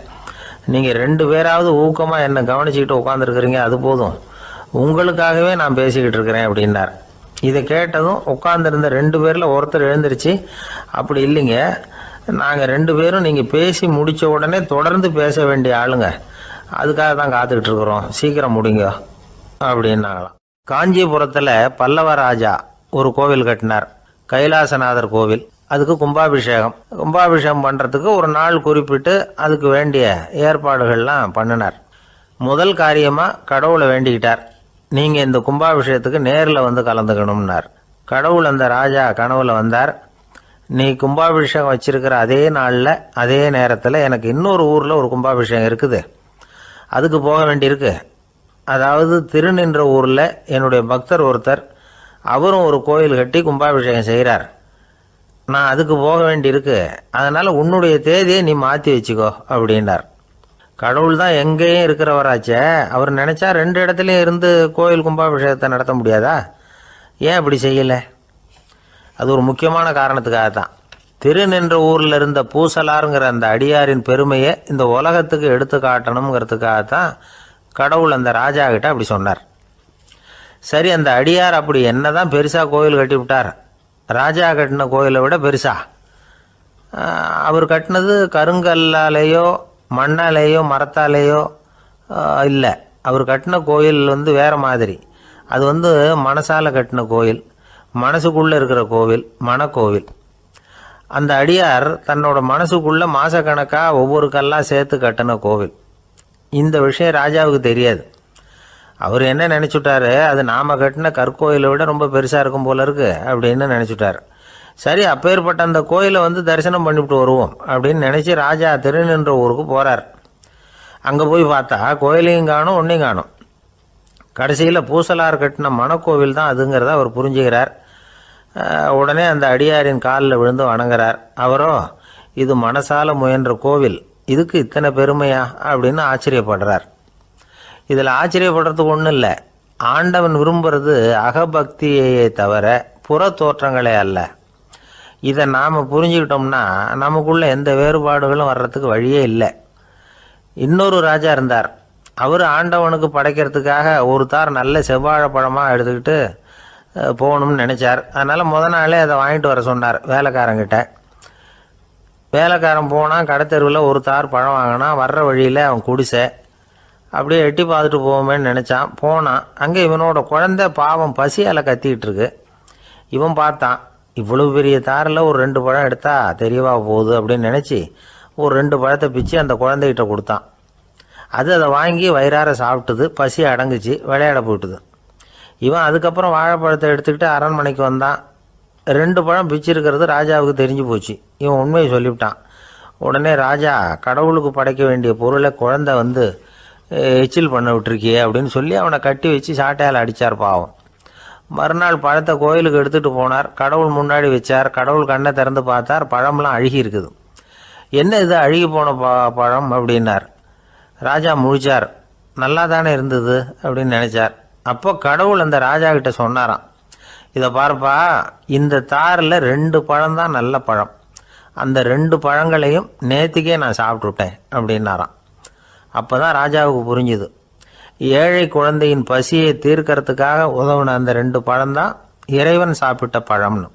நீங்கள் 2 பேராவது ஊக்கமாக என்னை கவனிச்சுக்கிட்டு உட்காந்துருக்குறீங்க, அது போதும். உங்களுக்காகவே நான் பேசிக்கிட்டு இருக்கிறேன் அப்படின்னார். இதை கேட்டதும் உட்காந்துருந்த 2 பேரில் ஒருத்தர் எழுந்திருச்சு, அப்படி இல்லைங்க, நாங்கள் 2 பேரும் நீங்கள் பேசி முடித்த உடனே தொடர்ந்து பேச வேண்டிய ஆளுங்க, அதுக்காக தான் காத்துக்கிட்டு இருக்கிறோம், சீக்கிரம் முடிங்க அப்படின்னாங்களாம். காஞ்சிபுரத்தில் பல்லவ ராஜா ஒரு கோவில் கட்டினார், கைலாசநாதர் கோவில். அதுக்கு கும்பாபிஷேகம் பண்ணுறதுக்கு ஒரு நாள் குறிப்பிட்டு அதுக்கு வேண்டிய ஏற்பாடுகள்லாம் பண்ணினார். முதல் காரியமாக கடவுளை வேண்டிக்கிட்டார், நீங்கள் இந்த கும்பாபிஷேகத்துக்கு நேரில் வந்து கலந்துக்கணும்னார். கடவுள் அந்த ராஜா கனவுல வந்தார், நீ கும்பாபிஷேகம் வச்சிருக்கிற அதே நாளில் அதே நேரத்தில் எனக்கு இன்னொரு ஊரில் ஒரு கும்பாபிஷேகம் இருக்குது, அதுக்கு போக வேண்டியிருக்கு. அதாவது திருநின்ற ஊரில் என்னுடைய பக்தர் ஒருத்தர், அவரும் ஒரு கோயில் கட்டி கும்பாபிஷேகம் செய்கிறார், நான் அதுக்கு போக வேண்டியிருக்கு, அதனால் உன்னுடைய தேதியை நீ மாற்றி வச்சுக்கோ அப்படின்னார். கடவுள் தான் எங்கேயும் இருக்கிறவராச்சே, அவர் நினச்சா 2 இடத்துலையும் இருந்து கோயில் கும்பாபிஷேகத்தை நடத்த முடியாதா? ஏன் அப்படி செய்யலை? அது ஒரு முக்கியமான காரணத்துக்காக தான். திருநின்ற ஊரில் இருந்த பூசலாருங்கிற அந்த அடியாரின் பெருமையை இந்த உலகத்துக்கு எடுத்து காட்டணுங்கிறதுக்காகத்தான் கடவுள் அந்த ராஜா கிட்ட அப்படி சொன்னார். சரி, அந்த அடியார் அப்படி என்னதான் பெருசாக கோயில் கட்டி விட்டார்? ராஜா கட்டின கோயிலை விட பெருசா? அவர் கட்டினது கருங்கல்லாலேயோ மண்ணாலேயோ மரத்தாலேயோ இல்லை. அவர் கட்டின கோயில் வேறு மாதிரி. அது மனசால கட்டின கோயில், மனசுக்குள்ளே இருக்கிற கோவில், மனக்கோவில். அந்த அடியார் தன்னோட மனசுக்குள்ளே மாசக்கணக்காக ஒவ்வொரு கல்லாக சேர்த்து கட்டின கோவில். இந்த விஷயம் ராஜாவுக்கு தெரியாது. அவர் என்ன நினச்சுட்டாரு, அது நாம் கட்டின கற்கோயிலை விட ரொம்ப பெருசாக இருக்கும் போல இருக்கு அப்படின்னு நினச்சிட்டார். சரி, அப்பேற்பட்ட அந்த கோயிலை தரிசனம் பண்ணிவிட்டு வருவோம் அப்படின்னு நினச்சி ராஜா திருநின்ற ஊருக்கு போகிறார். அங்கே போய் பார்த்தா கோயிலையும் காணும், ஒன்றையும் காணும். கடைசியில் பூசலார் கட்டின மனக்கோவில் தான் அதுங்கிறத அவர் புரிஞ்சுக்கிறார். உடனே அந்த அடியாரின் காலில் விழுந்து வணங்குறார். அவரோ, இது மனசால முயன்ற கோவில், இதுக்கு இத்தனை பெருமையா அப்படின்னு ஆச்சரியப்படுறார். இதில் ஆச்சரியப்படுறதுக்கு ஒன்றும் இல்லை. ஆண்டவன் விரும்புறது அகபக்தியையே தவிர புற தோற்றங்களே அல்ல. இதை நாம் புரிஞ்சுக்கிட்டோம்னா நமக்குள்ள எந்த வேறுபாடுகளும் வர்றதுக்கு வழியே இல்லை. இன்னொரு ராஜா இருந்தார். அவர் ஆண்டவனுக்கு படைக்கிறதுக்காக ஒரு தார் நல்ல செவ்வாழைப்பழமாக எடுத்துக்கிட்டு போகணும்னு நினச்சார். அதனால் முத நாளே அதை வாங்கிட்டு வர சொன்னார் வேலைக்காரங்கிட்ட. வேலைக்காரன் போனால் கடைத்தெருவில் ஒரு தார் பழம் வாங்கினான். வர்ற வழியில் அவன் குடிசை. அப்படியே எட்டி பார்த்துட்டு போவோமேன்னு நினச்சான். போனான். அங்கே இவனோட குழந்தை பாவம் பசியால் கத்திக்கிட்டு இருக்கு. இவன் பார்த்தான், இவ்வளவு பெரிய தாரில் ஒரு 2 பழம் எடுத்தா தெரியவா போகுது அப்படின்னு நினச்சி ஒரு 2 பழத்தை பிச்சு அந்த குழந்தைகிட்ட கொடுத்தான். அது அதை வாங்கி வயிறார சாப்பிட்டுது. பசி அடங்குச்சு, விளையாட போயிட்டுது. இவன் அதுக்கப்புறம் வாழைப்பழத்தை எடுத்துக்கிட்டு அரண்மனைக்கு வந்தான். 2 பழம் பிச்சிருக்கிறது ராஜாவுக்கு தெரிஞ்சு போச்சு. இவன் உண்மையை சொல்லிவிட்டான். உடனே ராஜா, கடவுளுக்கு படைக்க வேண்டிய பொருளை குழந்தை எச்சில் பண்ண விட்டுருக்கியே அப்படின்னு சொல்லி அவனை கட்டி வச்சு சாட்டையால் அடித்தார் பாவம். மறுநாள் பழத்தை கோயிலுக்கு எடுத்துகிட்டு போனார். கடவுள் முன்னாடி வச்சார். கடவுள் கண்ணை திறந்து பார்த்தார், பழம்லாம் அழுகி இருக்குது. என்ன இது அழுகி போன பழம் அப்படின்னார். ராஜா முழிச்சார். நல்லா தானே இருந்தது அப்படின்னு நினச்சார். அப்போ கடவுள் அந்த ராஜா கிட்ட சொன்னாராம், இதை பார்ப்பா, இந்த தாரில் 2 பழம் தான் நல்ல பழம், அந்த 2 பழங்களையும் நேற்றுக்கே நான் சாப்பிட்டுட்டேன் அப்படின்னாராம். அப்போ தான் ராஜாவுக்கு புரிஞ்சுது, ஏழை குழந்தையின் பசியை தீர்க்கறதுக்காக உதவுன அந்த 2 பழம் தான் இறைவன் சாப்பிட்ட பழம்னு.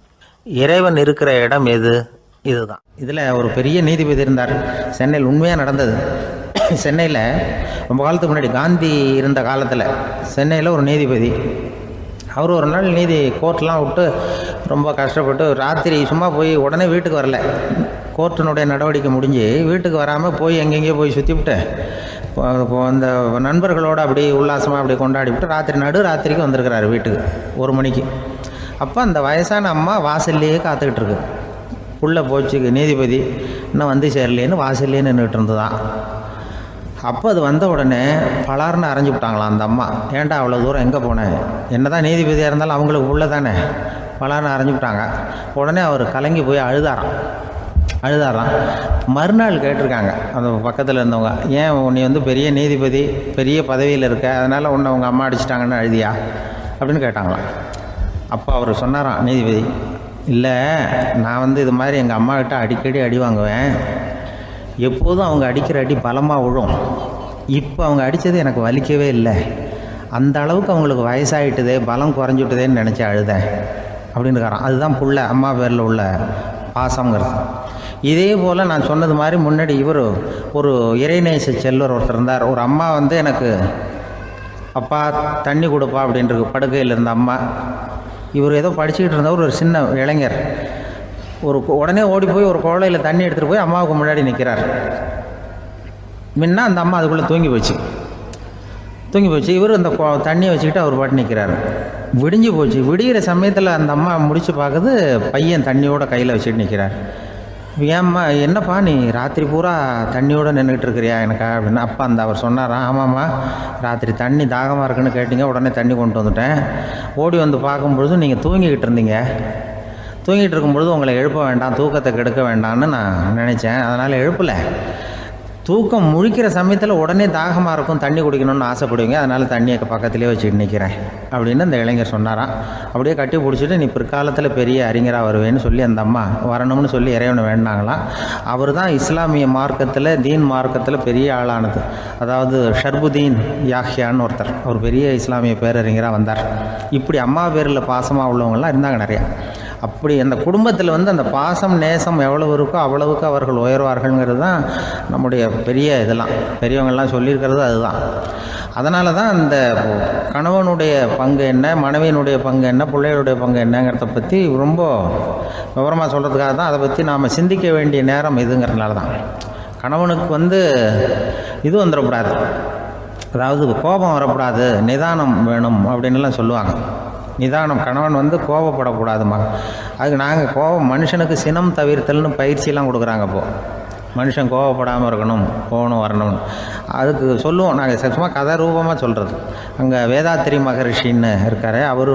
இறைவன் இருக்கிற இடம் எது? இதுதான். இதில் ஒரு பெரிய நீதிபதி இருந்தார். சென்னையில் உண்மையாக நடந்தது. சென்னையில் ரொம்ப காலத்துக்கு முன்னாடி காந்தி இருந்த காலத்தில் சென்னையில் ஒரு நீதிபதி, அவர் ஒரு நாள் கோர்ட்லாம் விட்டு ரொம்ப கஷ்டப்பட்டு ராத்திரி சும்மா போய் உடனே வீட்டுக்கு வரல. கோர்ட்டினுடைய நடவடிக்கை முடிஞ்சு வீட்டுக்கு வராமல் போய் எங்கெங்கேயோ போய் சுற்றிவிட்டு அந்த நண்பர்களோடு அப்படி உல்லாசமாக அப்படி கொண்டாடிவிட்டு ராத்திரிக்கு வந்திருக்கிறாரு வீட்டுக்கு 1 மணிக்கு. அப்போ அந்த வயசான அம்மா வாசல்லையே காத்துக்கிட்டு இருக்கு. உள்ளே போச்சு நீதிபதி, இன்னும் சேரலேன்னு வாசல்லையே நின்றுட்டு இருந்துதான். அப்போ அது வந்த உடனே பலார்னு அரைஞ்சி விட்டாங்களாம் அந்த அம்மா. ஏன்டா அவ்வளோ தூரம் எங்கே போனேன்? என்ன தான் நீதிபதியாக இருந்தாலும் அவங்களுக்கு உள்ள தானே. பலார்னு அரைஞ்சி விட்டாங்க. உடனே அவர் கலங்கி போய் அழுதாராம். மறுநாள் கேட்டிருக்காங்க அந்த பக்கத்தில் இருந்தவங்க, ஏன் நீ பெரிய நீதிபதி, பெரிய பதவியில் இருக்க, அதனால் உன்னை உங்கள் அம்மா அடிச்சிட்டாங்கன்னு அழுதியா அப்படின்னு கேட்டாங்களாம். அப்போ அவர் சொன்னாராம் நீதிபதி, இல்லை நான் வந்து இது மாதிரி எங்கள் அம்மாக்கிட்ட அடிக்கடி அடி வாங்குவேன். எப்போதும் அவங்க அடிக்கிற அடி பலமாக விழும். இப்போ அவங்க அடித்தது எனக்கு வலிக்கவே இல்லை. அந்த அளவுக்கு அவங்களுக்கு வயசாகிட்டுதே, பலம் குறைஞ்சிட்டுதேன்னு நினச்சி அழுதேன் அப்படின்னுக்காரான். அதுதான் புள்ள அம்மா பேரில் உள்ள பாசங்கிறது. இதே போல் நான் சொன்னது மாதிரி முன்னாடி இவர் ஒரு இறைநேச செல்வர் ஒருத்தர் இருந்தார். ஒரு அம்மா வந்து எனக்கு அப்பா தண்ணி கொடுப்பா அப்படின்றது படுக்கையில் இருந்த அம்மா. இவர் ஏதோ படிச்சுக்கிட்டு இருந்தவர், ஒரு சின்ன இளைஞர். உடனே ஓடி போய் ஒரு குழலையில் தண்ணி எடுத்துகிட்டு போய் அம்மாவுக்கு முன்னாடி நிற்கிறார். முன்ன அந்த அம்மா அதுக்குள்ளே தூங்கி போச்சு. இவர் அந்த தண்ணியை வச்சுக்கிட்டு அவர் பாட்டு நிற்கிறார். விடிஞ்சு போச்சு. விடிகிற சமயத்தில் அந்த அம்மா முடிச்சு பார்க்குது, பையன் தண்ணியோட கையில் வச்சுட்டு நிற்கிறார். ஏம்மா என்னப்பா நீ ராத்திரி பூரா தண்ணியோடு நின்றுட்டு இருக்கிறியா எனக்கா அப்படின்னு. அப்பா அவர் சொன்னாராம், ஆமாம்மா ராத்திரி தண்ணி தாகமாக இருக்குன்னு கேட்டிங்க, உடனே தண்ணி கொண்டு வந்துட்டேன். ஓடி வந்து பார்க்கும்பொழுது நீங்கள் தூங்கிக்கிட்டு இருந்தீங்க. தூங்கிட்டு இருக்கும்பொழுது உங்களை எழுப்ப வேண்டாம், தூக்கத்தை கெடுக்க வேண்டாம்னு நான் நினச்சேன். அதனால் எழுப்பலை. தூக்கம் முழிக்கிற சமயத்தில் உடனே தாகமாக இருக்கும், தண்ணி குடிக்கணும்னு ஆசைப்படுவீங்க, அதனால் தண்ணியை பக்கத்துலேயே வச்சுட்டு நிற்கிறேன் அப்படின்னு அந்த இளைஞர் சொன்னாராம். அப்படியே கட்டி பிடிச்சிட்டு நீ பிற்காலத்தில் பெரிய அறிஞராக வருவேன்னு சொல்லி அந்த அம்மா வரணும்னு சொல்லி இறைவனை வேண்டாங்களாம். அவர் தான் இஸ்லாமிய மார்க்கத்தில், தீன் மார்க்கத்தில் பெரிய ஆளானது. அதாவது ஷர்புதீன் யாஹ்யான்னு ஒருத்தர், அவர் பெரிய இஸ்லாமிய பேரறிஞராக வந்தார். இப்படி அம்மா பேரில் பாசமாக உள்ளவங்கள்லாம் இருந்தாங்க நிறையா. அப்படி அந்த குடும்பத்தில் வந்து அந்த பாசம் நேசம் எவ்வளவு இருக்கோ அவ்வளவுக்கு அவர்கள் உயர்வார்கள்ங்கிறது தான் நம்முடைய பெரிய இதெல்லாம் பெரியவங்கள்லாம் சொல்லியிருக்கிறது அதுதான். அதனால தான் அந்த கணவனுடைய பங்கு என்ன, மனைவியினுடைய பங்கு என்ன, பிள்ளைகளுடைய பங்கு என்னங்கிறத பற்றி ரொம்ப விவரமாக சொல்கிறதுக்காக தான் அதை பற்றி நாம் சிந்திக்க வேண்டிய நேரம் இதுங்கிறதுனால தான். கணவனுக்கு வந்து இது வந்துடக்கூடாது, அதாவது கோபம் வரக்கூடாது, நிதானம் வேணும் அப்படின்லாம் சொல்லுவாங்க. நிதானம், கணவன் வந்து கோபப்படக்கூடாதுமா. அதுக்கு நாங்கள் மனுஷனுக்கு சினம் தவிர்த்தல்னு பயிற்சியெல்லாம் கொடுக்குறாங்க. இப்போது மனுஷன் கோபப்படாமல் இருக்கணும், போகணும் வரணும்னு அதுக்கு சொல்லுவோம் நாங்கள். சும்மா கதை ரூபமாக சொல்கிறது. அங்கே வேதாத்திரி மகரிஷின்னு இருக்கார், அவர்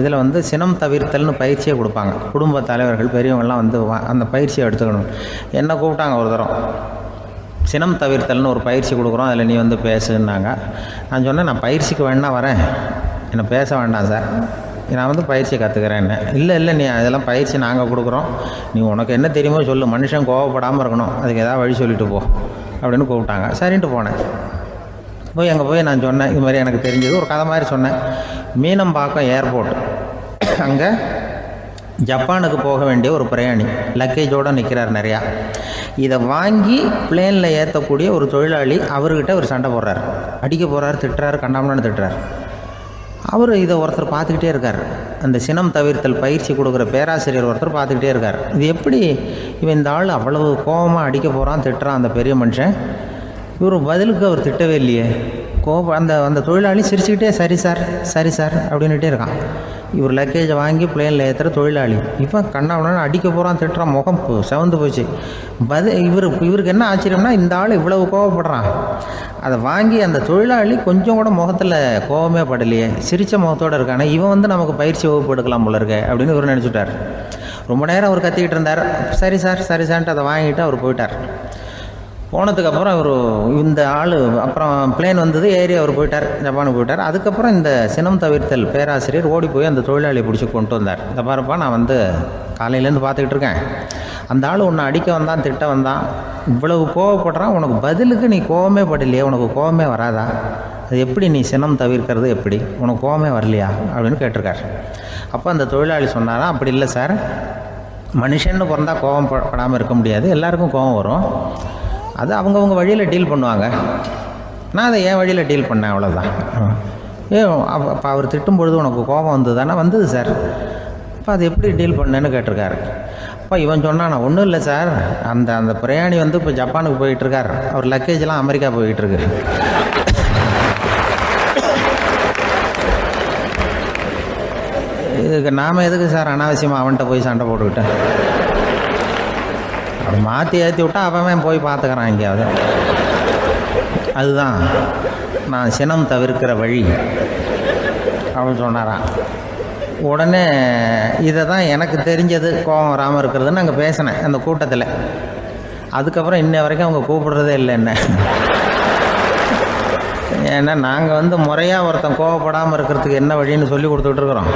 இதில் வந்து சினம் தவிர்த்தல்னு பயிற்சியை கொடுப்பாங்க. குடும்ப தலைவர்கள் பெரியவங்கள்லாம் வந்து அந்த பயிற்சியை எடுத்துக்கணும். என்ன கூப்பிட்டாங்க ஒரு தரம், சினம் தவிர்த்தல்னு ஒரு பயிற்சி கொடுக்குறோம், அதில் நீ வந்து பேசுன்னாங்க. நான் சொன்னேன், நான் பயிற்சிக்கு வேணா வரேன், என்னை பேச வேண்டாம் சார், நான் வந்து பயிற்சியை கற்றுக்கிறேன். இல்லை நீ அதெல்லாம் பயிற்சி நாங்கள் கொடுக்குறோம், நீ உனக்கு என்ன தெரியுமோ சொல்லு, மனுஷன் கோவப்படாமல் இருக்கணும், அதுக்கு ஏதாவது வழி சொல்லிட்டு போ அப்படின்னு கூப்பிட்டாங்க. சரின்ட்டு போனேன். அங்கே போய் நான் சொன்னேன், இது மாதிரி எனக்கு தெரிஞ்சது ஒரு கதை மாதிரி சொன்னேன். மீனம்பாக்கம் ஏர்போர்ட், அங்கே ஜப்பானுக்கு போக வேண்டிய ஒரு பிரயாணி லக்கேஜோடு நிற்கிறார் நிறையா. இதை வாங்கி பிளேனில் ஏற்றக்கூடிய ஒரு தொழிலாளி அவர்கிட்ட ஒரு சண்டை போடுறார், அடிக்க போகிறார், திட்டுறாரு, கண்டாமலான்னு திட்டுறார். அவர் இதை ஒருத்தர் பார்த்துக்கிட்டே இருக்கார். அந்த சினம் தவிர்த்தல் பயிற்சி கொடுக்குற பேராசிரியர் ஒருத்தர் பார்த்துக்கிட்டே இருக்கார். இது எப்படி இவன் இந்த ஆள் அவ்வளவு கோபமாக அடிக்க போகிறான், திட்டுறான் அந்த பெரிய மனுஷன், இவர் பதிலுக்கு அவர் திட்டவே இல்லையே. அந்த தொழிலாளி சிரிச்சுக்கிட்டே சரி சார் அப்படின்னுட்டே இருக்கான். இவர் லக்கேஜை வாங்கி பிளேனில் ஏற்றுற தொழிலாளி இப்போ கண்ணாவுடனே அடிக்க போகிறான், திட்டுறான், முகம் செவந்து போச்சு. இவருக்கு என்ன ஆச்சரியம்னா, இந்த ஆள் இவ்வளவு கோவப்படுறான், அதை வாங்கி அந்த தொழிலாளி கொஞ்சம் கூட முகத்தில் கோபமே படலையே, சிரித்த முகத்தோடு இருக்கானே, இவன் வந்து நமக்கு பயிற்சி வகுப்பு எடுக்கலாம் போல இருக்கே அப்படின்னு இவர் நினச்சிட்டார். ரொம்ப நேரம் அவர் கத்திக்கிட்டு இருந்தார். சரி சார்ன்ட்டு அதை வாங்கிட்டு அவர் போயிட்டார். போனதுக்கப்புறம் அவர் இந்த ஆள் அப்புறம் பிளேன் வந்தது, ஏறி அவர் போயிட்டார், ஜப்பானுக்கு போயிட்டார். அதுக்கப்புறம் இந்த சினம் தவிர்த்தல் பேராசிரியர் ஓடி போய் அந்த தொழிலாளியை பிடிச்சி கொண்டு வந்தார். இந்த பாருப்பா, நான் வந்து காலையிலேருந்து பார்த்துக்கிட்டு இருக்கேன், அந்த ஆள் உன்னை அடிக்க வந்தான், திட்ட வந்தான், இவ்வளவு கோவப்படுறான், உனக்கு பதிலுக்கு நீ கோவமே படலையே, உனக்கு கோவமே வராதா, அது எப்படி நீ சினம் தவிர்க்கிறது, எப்படி உனக்கு கோவமே வரலையா அப்படின்னு கேட்டிருக்கார். அப்போ அந்த தொழிலாளி சொன்னாராம், அப்படி இல்லை சார், மனுஷன்னு பிறந்தால் கோவம் படாமல் இருக்க முடியாது, எல்லாருக்கும் கோவம் வரும், அது அவங்கவுங்க வழியில் டீல் பண்ணுவாங்க, நான் அதை என் வழியில் டீல் பண்ணேன், அவ்வளோதான். அப்போ அவர் திட்டும் பொழுது உனக்கு கோபம் வந்ததுதானே? வந்தது சார். அப்போ அது எப்படி டீல் பண்ணேன்னு கேட்டிருக்காரு. அப்போ இவன் சொன்னான், நான் ஒன்றும் இல்லை சார், அந்த பிரயாணி வந்து இப்போ ஜப்பானுக்கு போயிட்டுருக்கார், அவர் லக்கேஜெலாம் அமெரிக்கா போயிட்டுருக்கு, இதுக்கு நாம் எதுக்கு சார் அனாவசியமாக அவன்கிட்ட போய் சண்டை போட்டுக்கிட்டேன், அப்படி மாற்றி ஏற்றி விட்டா அவன் போய் பார்த்துக்கிறான் எங்கேயாவது. அதுதான் நான் சினம் தவிர்க்கிற வழி அப்படின்னு சொன்னாரான். உடனே இதை தான் எனக்கு தெரிஞ்சது கோபம் வராமல் இருக்கிறதுன்னு அங்கே பேசினேன் அந்த கூட்டத்தில். அதுக்கப்புறம் இன்ன வரைக்கும் அவங்க கூப்பிடுறதே இல்லை என்ன. ஏன்னா நாங்கள் வந்து முறையாக ஒருத்தன் கோவப்படாமல் இருக்கிறதுக்கு என்ன வழின்னு சொல்லி கொடுத்துட்ருக்குறோம்.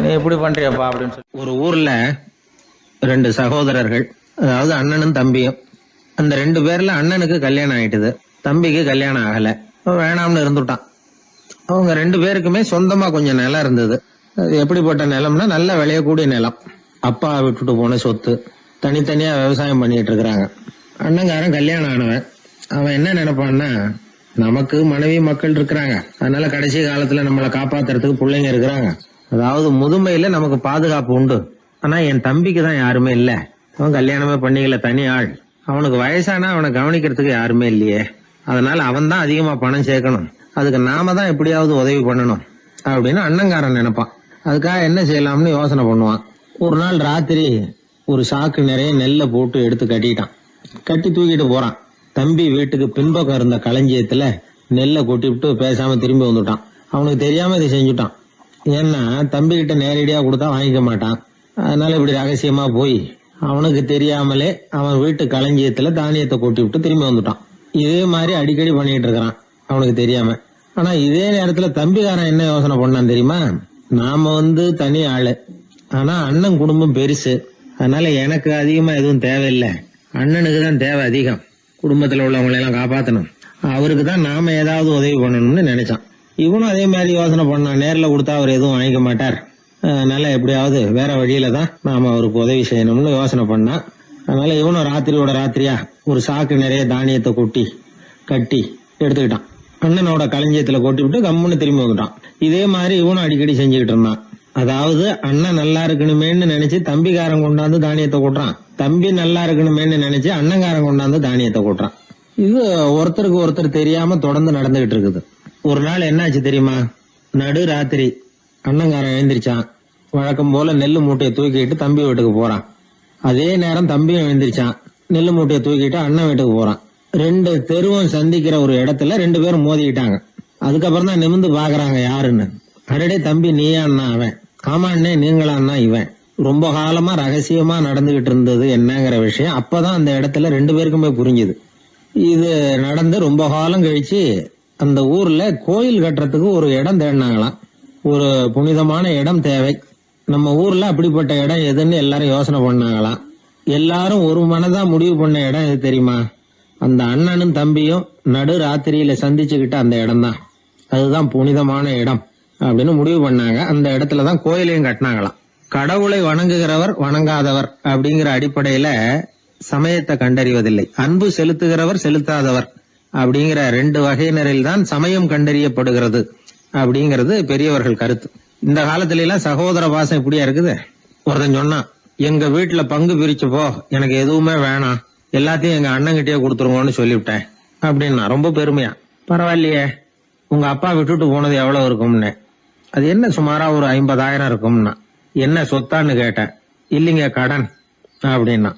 நீ எப்படி பண்றியப்பா அப்படின்னு சொல்லி. ஒரு ஊர்ல 2 சகோதரர்கள், அதாவது அண்ணனும் தம்பியும். அந்த 2 பேர்ல அண்ணனுக்கு கல்யாணம் ஆயிட்டுது, தம்பிக்கு கல்யாணம் ஆகல. வேணாம்னு இருந்துட்டான். அவங்க 2 பேருக்குமே சொந்தமா கொஞ்சம் நிலம் இருந்தது. அது எப்படிப்பட்ட நிலம்னா நல்ல விளையக்கூடிய நிலம். அப்பா விட்டுட்டு போன சொத்து. தனித்தனியா விவசாயம் பண்ணிட்டு இருக்கிறாங்க. அண்ணங்காரன் கல்யாணம் ஆனவன். அவன் என்ன நினைப்பான்னா, நமக்கு மனைவி மக்கள் இருக்கிறாங்க, அதனால கடைசி காலத்துல நம்மளை காப்பாத்துறதுக்கு பிள்ளைங்க இருக்கிறாங்க, அதாவது முதுமையில நமக்கு பாதுகாப்பு உண்டு. ஆனா என் தம்பிக்கு தான் யாருமே இல்ல, அவன் கல்யாணமே பண்ணிக்கல, தனி ஆள். அவனுக்கு வயசானா அவனை கவனிக்கிறதுக்கு யாருமே இல்லையே, அதனால அவன் தான் அதிகமா பணம் சேர்க்கணும், அதுக்கு நாம தான் எப்படியாவது உதவி பண்ணணும் அப்படின்னு அண்ணங்காரன் நினைப்பான். அதுக்காக என்ன செய்யலாம்னு யோசனை பண்ணுவான். ஒரு நாள் ராத்திரி ஒரு சாக்கு நிறைய நெல்லை போட்டு எடுத்து கட்டிட்டான். கட்டி தூக்கிட்டு போறான். தம்பி வீட்டுக்கு பின்பக்கம் இருந்த களஞ்சியத்துல நெல்லை கொட்டிவிட்டு பேசாம திரும்பி வந்துட்டான். அவனுக்கு தெரியாம இதை செஞ்சுட்டான். ஏன்னா தம்பி கிட்ட நேரடியா கொடுத்தா வாங்கிக்க மாட்டான். அதனால இப்படி ரகசியமா போய் அவனுக்கு தெரியாமலே அவன் வீட்டு களஞ்சியத்துல தானியத்தை கொட்டி விட்டு திரும்பி வந்துட்டான். இதே மாதிரி அடிக்கடி பண்ணிட்டு இருக்கிறான் அவனுக்கு தெரியாம. ஆனா இதே நேரத்துல தம்பிக்காரன் என்ன யோசனை பண்ணான் தெரியுமா? நாம தனி ஆளு, ஆனா அண்ணன் குடும்பம் பெருசு, அதனால எனக்கு அதிகமா எதுவும் தேவையில்லை, அண்ணனுக்கு தான் தேவை அதிகம், குடும்பத்துல உள்ளவங்களை எல்லாம் காப்பாத்தணும், அவருக்கு தான் நாம ஏதாவது உதவி பண்ணணும்னு நினைச்சான். இவனும் அதே மாதிரி யோசனை பண்ணான். நேர்ல கொடுத்தா அவர் எதுவும் வாங்கிக்க மாட்டார், அதனால எப்படியாவது வேற வழியில தான் நாம அவருக்கு உதவி செய்யணும்னு யோசனை பண்ணான். அதனால இவனும் ராத்திரியோட ராத்திரியா ஒரு சாக்கு நிறைய தானியத்தை கொட்டி கட்டி எடுத்துக்கிட்டான். அண்ணனோட களஞ்சியத்துல கொட்டி விட்டு கம்முன்னு திரும்பி வந்துட்டான். இதே மாதிரி இவனும் அடிக்கடி செஞ்சுக்கிட்டு இருந்தான். அதாவது அண்ணன் நல்லா இருக்கணுமேன்னு நினைச்சு தம்பிக்காரன் கொண்டாந்து தானியத்தை கொட்டுறான், தம்பி நல்லா இருக்கணுமேன்னு நினைச்சு அண்ணங்காரன் கொண்டாந்து தானியத்தை கொட்டுறான். இது ஒருத்தருக்கு ஒருத்தர் தெரியாம தொடர்ந்து நடந்துகிட்டு இருக்குது. ஒரு நாள் என்னாச்சு தெரியுமா? நடு ராத்திரி அண்ணங்காரன் எழுந்திரிச்சான். வழக்கம் போல நெல்லு மூட்டையை தூக்கிட்டு தம்பி வீட்டுக்கு போறான். அதே நேரம் தம்பியும் எழுந்திரிச்சான். நெல்லு மூட்டையை தூக்கிட்டு அண்ணன் வீட்டுக்கு போறான். 2 தெருவும் சந்திக்கிற ஒரு இடத்துல 2 பேரும் மோதிக்கிட்டாங்க. அதுக்கப்புறம் தான் நிமிந்து பாக்குறாங்க யாருன்னு. அடடே தம்பி நீயா அண்ணா அவன், ஆமா அண்ணே நீங்களா அண்ணா இவன். ரொம்ப காலமா ரகசியமா நடந்துகிட்டு இருந்தது என்னங்கிற விஷயம் அப்பதான் அந்த இடத்துல 2 பேருக்குமே புரிஞ்சுது. இது நடந்து ரொம்ப காலம் கழிச்சு அந்த ஊர்ல கோயில் கட்டுறதுக்கு ஒரு இடம் தேடினாங்களாம். ஒரு புனிதமான இடம் தேவை, நம்ம ஊர்ல அப்படிப்பட்ட இடம் எதுன்னு எல்லாரும் யோசனை பண்ணாங்களாம். எல்லாரும் ஒரு மனதா முடிவு பண்ண இடம் எது தெரியுமா? அந்த அண்ணனும் தம்பியும் நடு ராத்திரியில சந்திச்சுக்கிட்ட அந்த இடம் தான், அதுதான் புனிதமான இடம் அப்படின்னு முடிவு பண்ணாங்க. அந்த இடத்துலதான் கோயிலையும் கட்டினாங்களாம். கடவுளை வணங்குகிறவர் வணங்காதவர் அப்படிங்கிற அடிப்படையில சமயத்தை கண்டறிவதில்லை, அன்பு செலுத்துகிறவர் செலுத்தாதவர் அப்படிங்கிற 2 வகையினரில் தான் சமயம் கண்டறியப்படுகிறது அப்படிங்கிறது பெரியவர்கள் கருத்து. இந்த காலத்துல எல்லாம் சகோதர பாசம் இப்படியா இருக்குது. ஒருத்தன் சொன்னான், எங்க வீட்டுல பங்கு பிரிச்சு போ, எனக்கு எதுவுமே வேணாம், எல்லாத்தையும் எங்க அண்ணங்கிட்டே கொடுத்துருங்கன்னு சொல்லிவிட்டேன் அப்படின்னா ரொம்ப பெருமையா. பரவாயில்லையே, உங்க அப்பா விட்டுட்டு போனது எவ்வளவு இருக்கும்னு. அது என்ன சுமாரா ஒரு 50,000 இருக்கும்னா. என்ன சொத்தான்னு கேட்டேன். இல்லைங்க கடன் அப்படின்னா.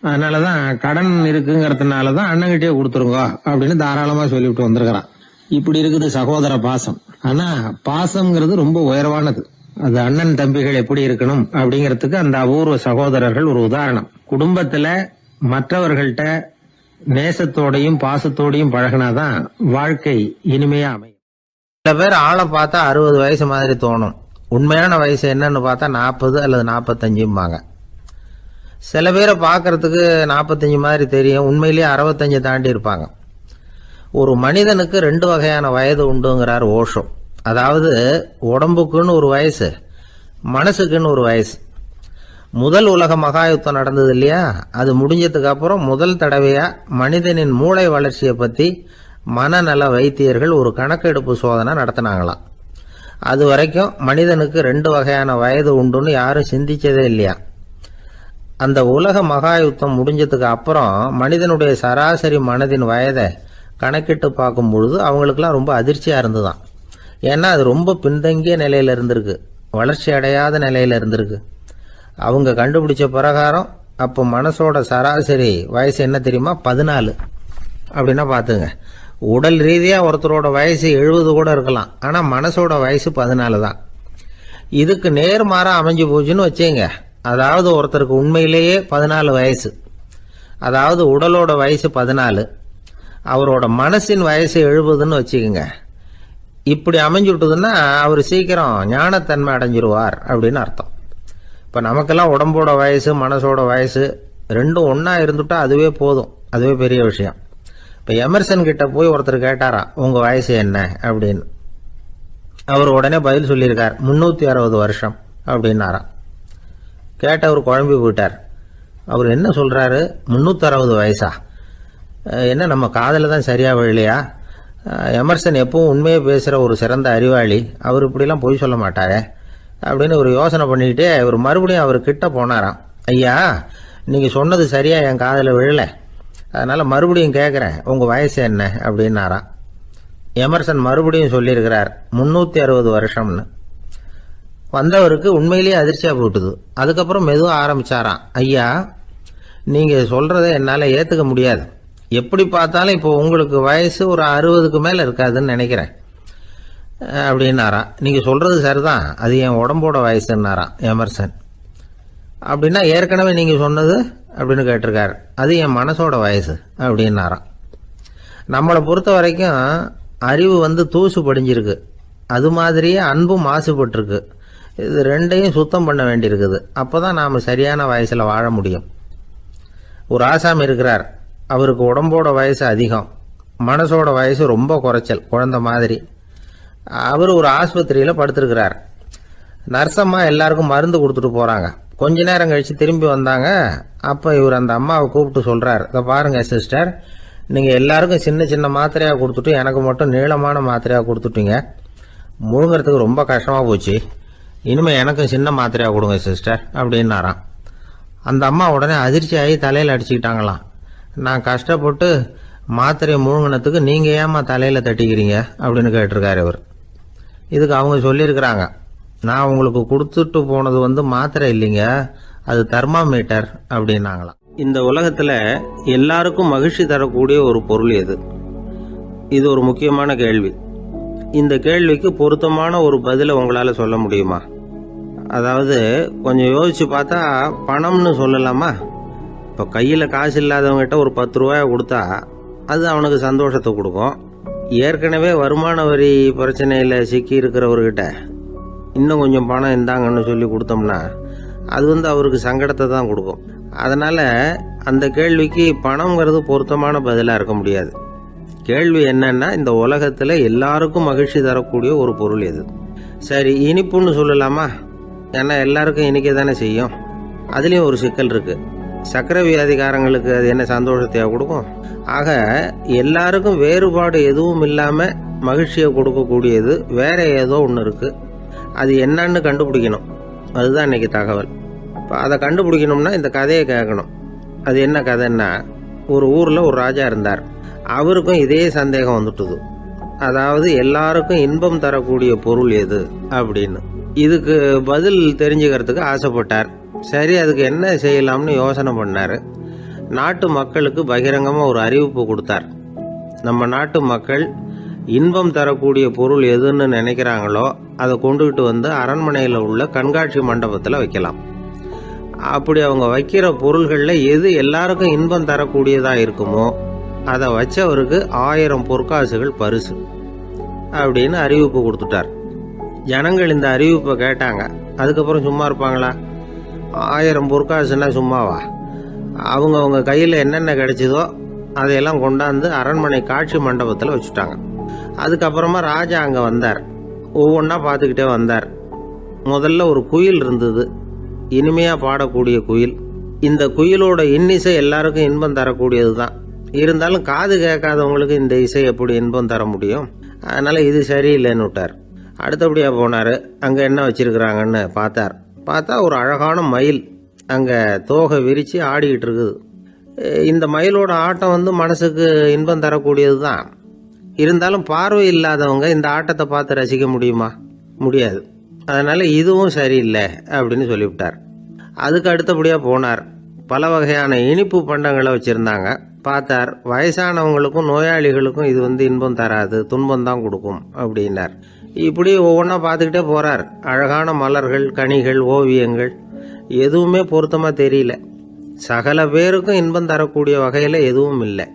அதனாலதான் கடன் இருக்குங்கிறதுனாலதான் அண்ணங்கிட்டே கொடுத்துருங்க அப்படின்னு தாராளமா சொல்லிவிட்டு வந்திருக்கிறான். இப்படி இருக்குது சகோதர பாசம். ஆனா பாசம்ங்கிறது ரொம்ப உயர்வானது. அது அண்ணன் தம்பிகள் எப்படி இருக்கணும் அப்படிங்கறதுக்கு அந்த அபூர்வ சகோதரர்கள் ஒரு உதாரணம். குடும்பத்துல மற்றவர்கள்ட்ட நேசத்தோடையும் பாசத்தோடையும் பழகினாதான் வாழ்க்கை இனிமையா அமையும். சில பேர் ஆளை பார்த்தா 60 வயசு மாதிரி தோணும், உண்மையான வயசு என்னன்னு பார்த்தா 40 அல்லது 45. சில பேரை பார்க்கறதுக்கு 45 மாதிரி தெரியும், உண்மையிலேயே 65 தாண்டி இருப்பாங்க. ஒரு மனிதனுக்கு 2 வகையான வயது உண்டுங்கிறார் ஓஷோ. அதாவது உடம்புக்குன்னு ஒரு வயசு, மனசுக்குன்னு ஒரு வயசு. முதல் உலக மகாயுத்தம் நடந்தது இல்லையா, அது முடிஞ்சதுக்கு அப்புறம் முதல் தடவையா மனிதனின் மூளை வளர்ச்சியை பத்தி மனநல வைத்தியர்கள் ஒரு கணக்கெடுப்பு சோதனை நடத்தினாங்களாம். அது வரைக்கும் மனிதனுக்கு 2 வகையான வயது உண்டுன்னு யாரும் சிந்திச்சதே இல்லையா. அந்த உலக மகாயுத்தம் முடிஞ்சதுக்கு அப்புறம் மனிதனுடைய சராசரி மனதின் வயதை கணக்கிட்டு பார்க்கும் பொழுது அவங்களுக்குலாம் ரொம்ப அதிர்ச்சியா இருந்துதான். ஏன்னா அது ரொம்ப பின்தங்கிய நிலையில இருந்திருக்கு, வளர்ச்சி அடையாத நிலையில இருந்திருக்கு. அவங்க கண்டுபிடிச்ச பிரகாரம் அப்போ மனசோட சராசரி வயசு என்ன தெரியுமா? 14. அப்படின்னா பாத்துங்க, உடல் ரீதியா ஒருத்தரோட வயசு 70 கூட இருக்கலாம், ஆனா மனசோட வயசு 14 தான். இதுக்கு நேர்மாறா அமைஞ்சு போச்சுன்னு வச்சுங்க. அதாவது ஒருத்தருக்கு உண்மையிலேயே 14 வயசு, அதாவது உடலோட வயசு 14, அவரோட மனசின் வயசு 70ன்னு வச்சுக்கோங்க. இப்படி அமைஞ்சுட்டுதுன்னா அவர் சீக்கிரம் ஞானத்தன்மை அடைஞ்சிருவார் அப்படின்னு அர்த்தம். இப்போ நமக்கெல்லாம் உடம்போட வயசு மனசோட வயசு ரெண்டும் ஒன்றா இருந்துட்டா அதுவே போதும், அதுவே பெரிய விஷயம். இப்போ எமர்சன் கிட்ட போய் ஒருத்தர் கேட்டாராம், உங்கள் வயசு என்ன அப்படின்னு. அவர் உடனே பதில் சொல்லியிருக்கார், 360 வருஷம் அப்படின்னாராம். கேட்டவர் குழம்பி போயிட்டார். அவர் என்ன சொல்கிறாரு, 360 வயசா? என்ன நம்ம காதில் தான் சரியாக விழலையா? எமர்சன் எப்பவும் உண்மையை பேசுகிற ஒரு சிறந்த அறிவாளி, அவர் இப்படிலாம் பொய் சொல்ல மாட்டாரே அப்படின்னு ஒரு யோசனை பண்ணிக்கிட்டே இவர் மறுபடியும் அவர் கிட்ட போனாராம். ஐயா, நீங்கள் சொன்னது சரியாக என் காதில் விழலை, அதனால் மறுபடியும் கேட்குறேன், உங்கள் வயசு என்ன அப்படின்னாராம். எமர்சன் மறுபடியும் சொல்லியிருக்கிறார், 360 வருஷம்னு. வந்தவருக்கு உண்மையிலேயே அதிர்ச்சியாக போட்டுது. அதுக்கப்புறம் மெதுவாக ஆரம்பித்தாராம், ஐயா, நீங்கள் சொல்கிறத என்னால் ஏற்றுக்க முடியாது. எப்படி பார்த்தாலும் இப்போ உங்களுக்கு வயசு ஒரு 60க்கு மேலே இருக்காதுன்னு நினைக்கிறேன் அப்படின்னாராம். நீங்கள் சொல்கிறது சரிதான், அது என் உடம்போட வயசுன்னாராம் எமர்சன். அப்படின்னா ஏற்கனவே நீங்கள் சொன்னது அப்படின்னு கேட்டிருக்காரு, அது என் மனசோட வயசு அப்படின்னாராம். நம்மளை பொறுத்த வரைக்கும் அறிவு தூசு படிஞ்சிருக்கு, அது மாதிரியே அன்பும் மாசுபட்டிருக்கு. இது ரெண்டையும் சுத்தம் பண்ண வேண்டியிருக்குது. அப்போ தான் நாம் சரியான வயசில் வாழ முடியும். ஒரு ஆசாமி இருக்கிறார், அவருக்கு உடம்போட வயசு அதிகம், மனசோட வயசு ரொம்ப குறைச்சல், குழந்தை மாதிரி. அவர் ஒரு ஆஸ்பத்திரியில் படுத்திருக்கிறார். நர்சம்மா எல்லாருக்கும் மருந்து கொடுத்துட்டு போகிறாங்க. கொஞ்ச நேரம் கழித்து திரும்பி வந்தாங்க. அப்போ இவர் அந்த அம்மாவை கூப்பிட்டு சொல்கிறார், இதை பாருங்கள் சிஸ்டர், நீங்கள் எல்லாருக்கும் சின்ன சின்ன மாத்திரையாக கொடுத்துட்டு எனக்கு மட்டும் நீளமான மாத்திரையாக கொடுத்துட்டீங்க. முழுங்கிறதுக்கு ரொம்ப கஷ்டமாக போச்சு. இனிமேல் எனக்கும் சின்ன மாத்திரையாக கொடுங்க சிஸ்டர் அப்படின்னாராம். அந்த அம்மா உடனே அதிர்ச்சியாகி தலையில் அடிச்சுக்கிட்டாங்களாம். நான் கஷ்டப்பட்டு மாத்திரையை முழுங்கினத்துக்கு நீங்கள் ஏமா தலையில் தட்டிக்கிறீங்க அப்படின்னு கேட்டிருக்காரு இவர். இதுக்கு அவங்க சொல்லியிருக்கிறாங்க, நான் உங்களுக்கு கொடுத்துட்டு போனது மாத்திரை இல்லைங்க, அது தெர்மாமீட்டர் அப்படின்னாங்களாம். இந்த உலகத்தில் எல்லாருக்கும் மகிழ்ச்சி தரக்கூடிய ஒரு பொருள் எது? இது ஒரு முக்கியமான கேள்வி. இந்த கேள்விக்கு பொருத்தமான ஒரு பதிலை உங்களால் சொல்ல முடியுமா? அதாவது கொஞ்சம் யோசிச்சு பார்த்தா பணம்னு சொல்லலாமா? இப்போ கையில் காசு இல்லாதவங்ககிட்ட ஒரு 10 ரூபாயை கொடுத்தா அது அவனுக்கு சந்தோஷத்தை கொடுக்கும். ஏற்கனவே வருமான வரி பிரச்சனையில் சிக்கி இருக்கிறவர்கிட்ட இன்னும் கொஞ்சம் பணம் இருந்தாங்கன்னு சொல்லி கொடுத்தோம்னா அது அவருக்கு சங்கடத்தை தான் கொடுக்கும். அதனால் அந்த கேள்விக்கு பணம்ங்கிறது பொருத்தமான பதிலாக இருக்க முடியாது. கேள்வி என்னன்னா, இந்த உலகத்தில் எல்லாருக்கும் மகிழ்ச்சி தரக்கூடிய ஒரு பொருள் எது? சரி, இனிப்புன்னு சொல்லலாமா? ஏன்னா எல்லாருக்கும் இனிக்க தானே செய்யும். அதுலேயும் ஒரு சிக்கல் இருக்குது. சர்க்கரை வியாதிக்காரங்களுக்கு அது என்ன சந்தோஷத்தையாக கொடுக்கும்? ஆக எல்லாருக்கும் வேறுபாடு எதுவும் இல்லாமல் மகிழ்ச்சியை கொடுக்கக்கூடியது வேற ஏதோ ஒன்று இருக்குது. அது என்னன்னு கண்டுபிடிக்கணும். அதுதான் இன்னைக்கு தகவல். இப்போ அதை கண்டுபிடிக்கணும்னா இந்த கதையை கேட்கணும். அது என்ன கதைன்னா, ஒரு ஊரில் ஒரு ராஜா இருந்தார். அவருக்கும் இதே சந்தேகம் வந்துட்டுது. அதாவது எல்லாருக்கும் இன்பம் தரக்கூடிய பொருள் எது அப்படின்னு. இதுக்கு பதில் தெரிஞ்சுக்கிறதுக்கு ஆசைப்பட்டார். சரி, அதுக்கு என்ன செய்யலாம்னு யோசனை பண்ணார். நாட்டு மக்களுக்கு பகிரங்கமாக ஒரு அறிவிப்பு கொடுத்தார். நம்ம நாட்டு மக்கள் இன்பம் தரக்கூடிய பொருள் எதுன்னு நினைக்கிறாங்களோ அதை கொண்டுகிட்டு அரண்மனையில் உள்ள கண்காட்சி மண்டபத்தில் வைக்கலாம். அப்படி அவங்க வைக்கிற பொருள்களில் எது எல்லாருக்கும் இன்பம் தரக்கூடியதாக இருக்குமோ அதை வச்சவருக்கு 1000 பொற்காசுகள் பரிசு அப்படின்னு அறிவிப்பு கொடுத்துட்டார். ஜனங்கள் இந்த அறிவிப்பை கேட்டாங்க. அதுக்கப்புறம் சும்மா இருப்பாங்களா? 1000 பொற்காசுன்னா சும்மாவா? அவங்க கையில் என்னென்ன கிடைச்சதோ அதையெல்லாம் கொண்டாந்து அரண்மனை காட்சி மண்டபத்தில் வச்சுட்டாங்க. அதுக்கப்புறமா ராஜா அங்கே வந்தார். ஒவ்வொன்றா பார்த்துக்கிட்டே வந்தார். முதல்ல ஒரு குயில் இருந்தது, இனிமையாக பாடக்கூடிய குயில். இந்த குயிலோட இன்னிசை எல்லாருக்கும் இன்பம் தரக்கூடியது தான். இருந்தாலும் காது கேட்காதவங்களுக்கு இந்த இசை எப்படி இன்பம் தர முடியும்? அதனால் இது சரியில்லைன்னு விட்டார். அடுத்தபடியாக போனார். அங்கே என்ன வச்சுருக்கிறாங்கன்னு பார்த்தா ஒரு அழகான மயில் அங்கே தோகை விரித்து ஆடிக்கிட்டு இருக்குது. இந்த மயிலோட ஆட்டம் மனசுக்கு இன்பம் தரக்கூடியது தான். இருந்தாலும் பார்வை இல்லாதவங்க இந்த ஆட்டத்தை பார்த்து ரசிக்க முடியுமா? முடியாது. அதனால் இதுவும் சரியில்லை அப்படின்னு சொல்லிவிட்டார். அதுக்கு அடுத்தபடியாக போனார். பல வகையான இனிப்பு பண்டங்களை வச்சுருந்தாங்க. பார்த்தார், வயசானவங்களுக்கும் நோயாளிகளுக்கும் இது இன்பம் தராது, துன்பம் தான் கொடுக்கும் அப்படின்னார். இப்படி ஒவ்வொன்றா பார்த்துக்கிட்டே போகிறார். அழகான மலர்கள், கனிகள், ஓவியங்கள் எதுவுமே பொருத்தமாக தெரியல. சகல பேருக்கும் இன்பம் தரக்கூடிய வகையில் எதுவும் இல்லை.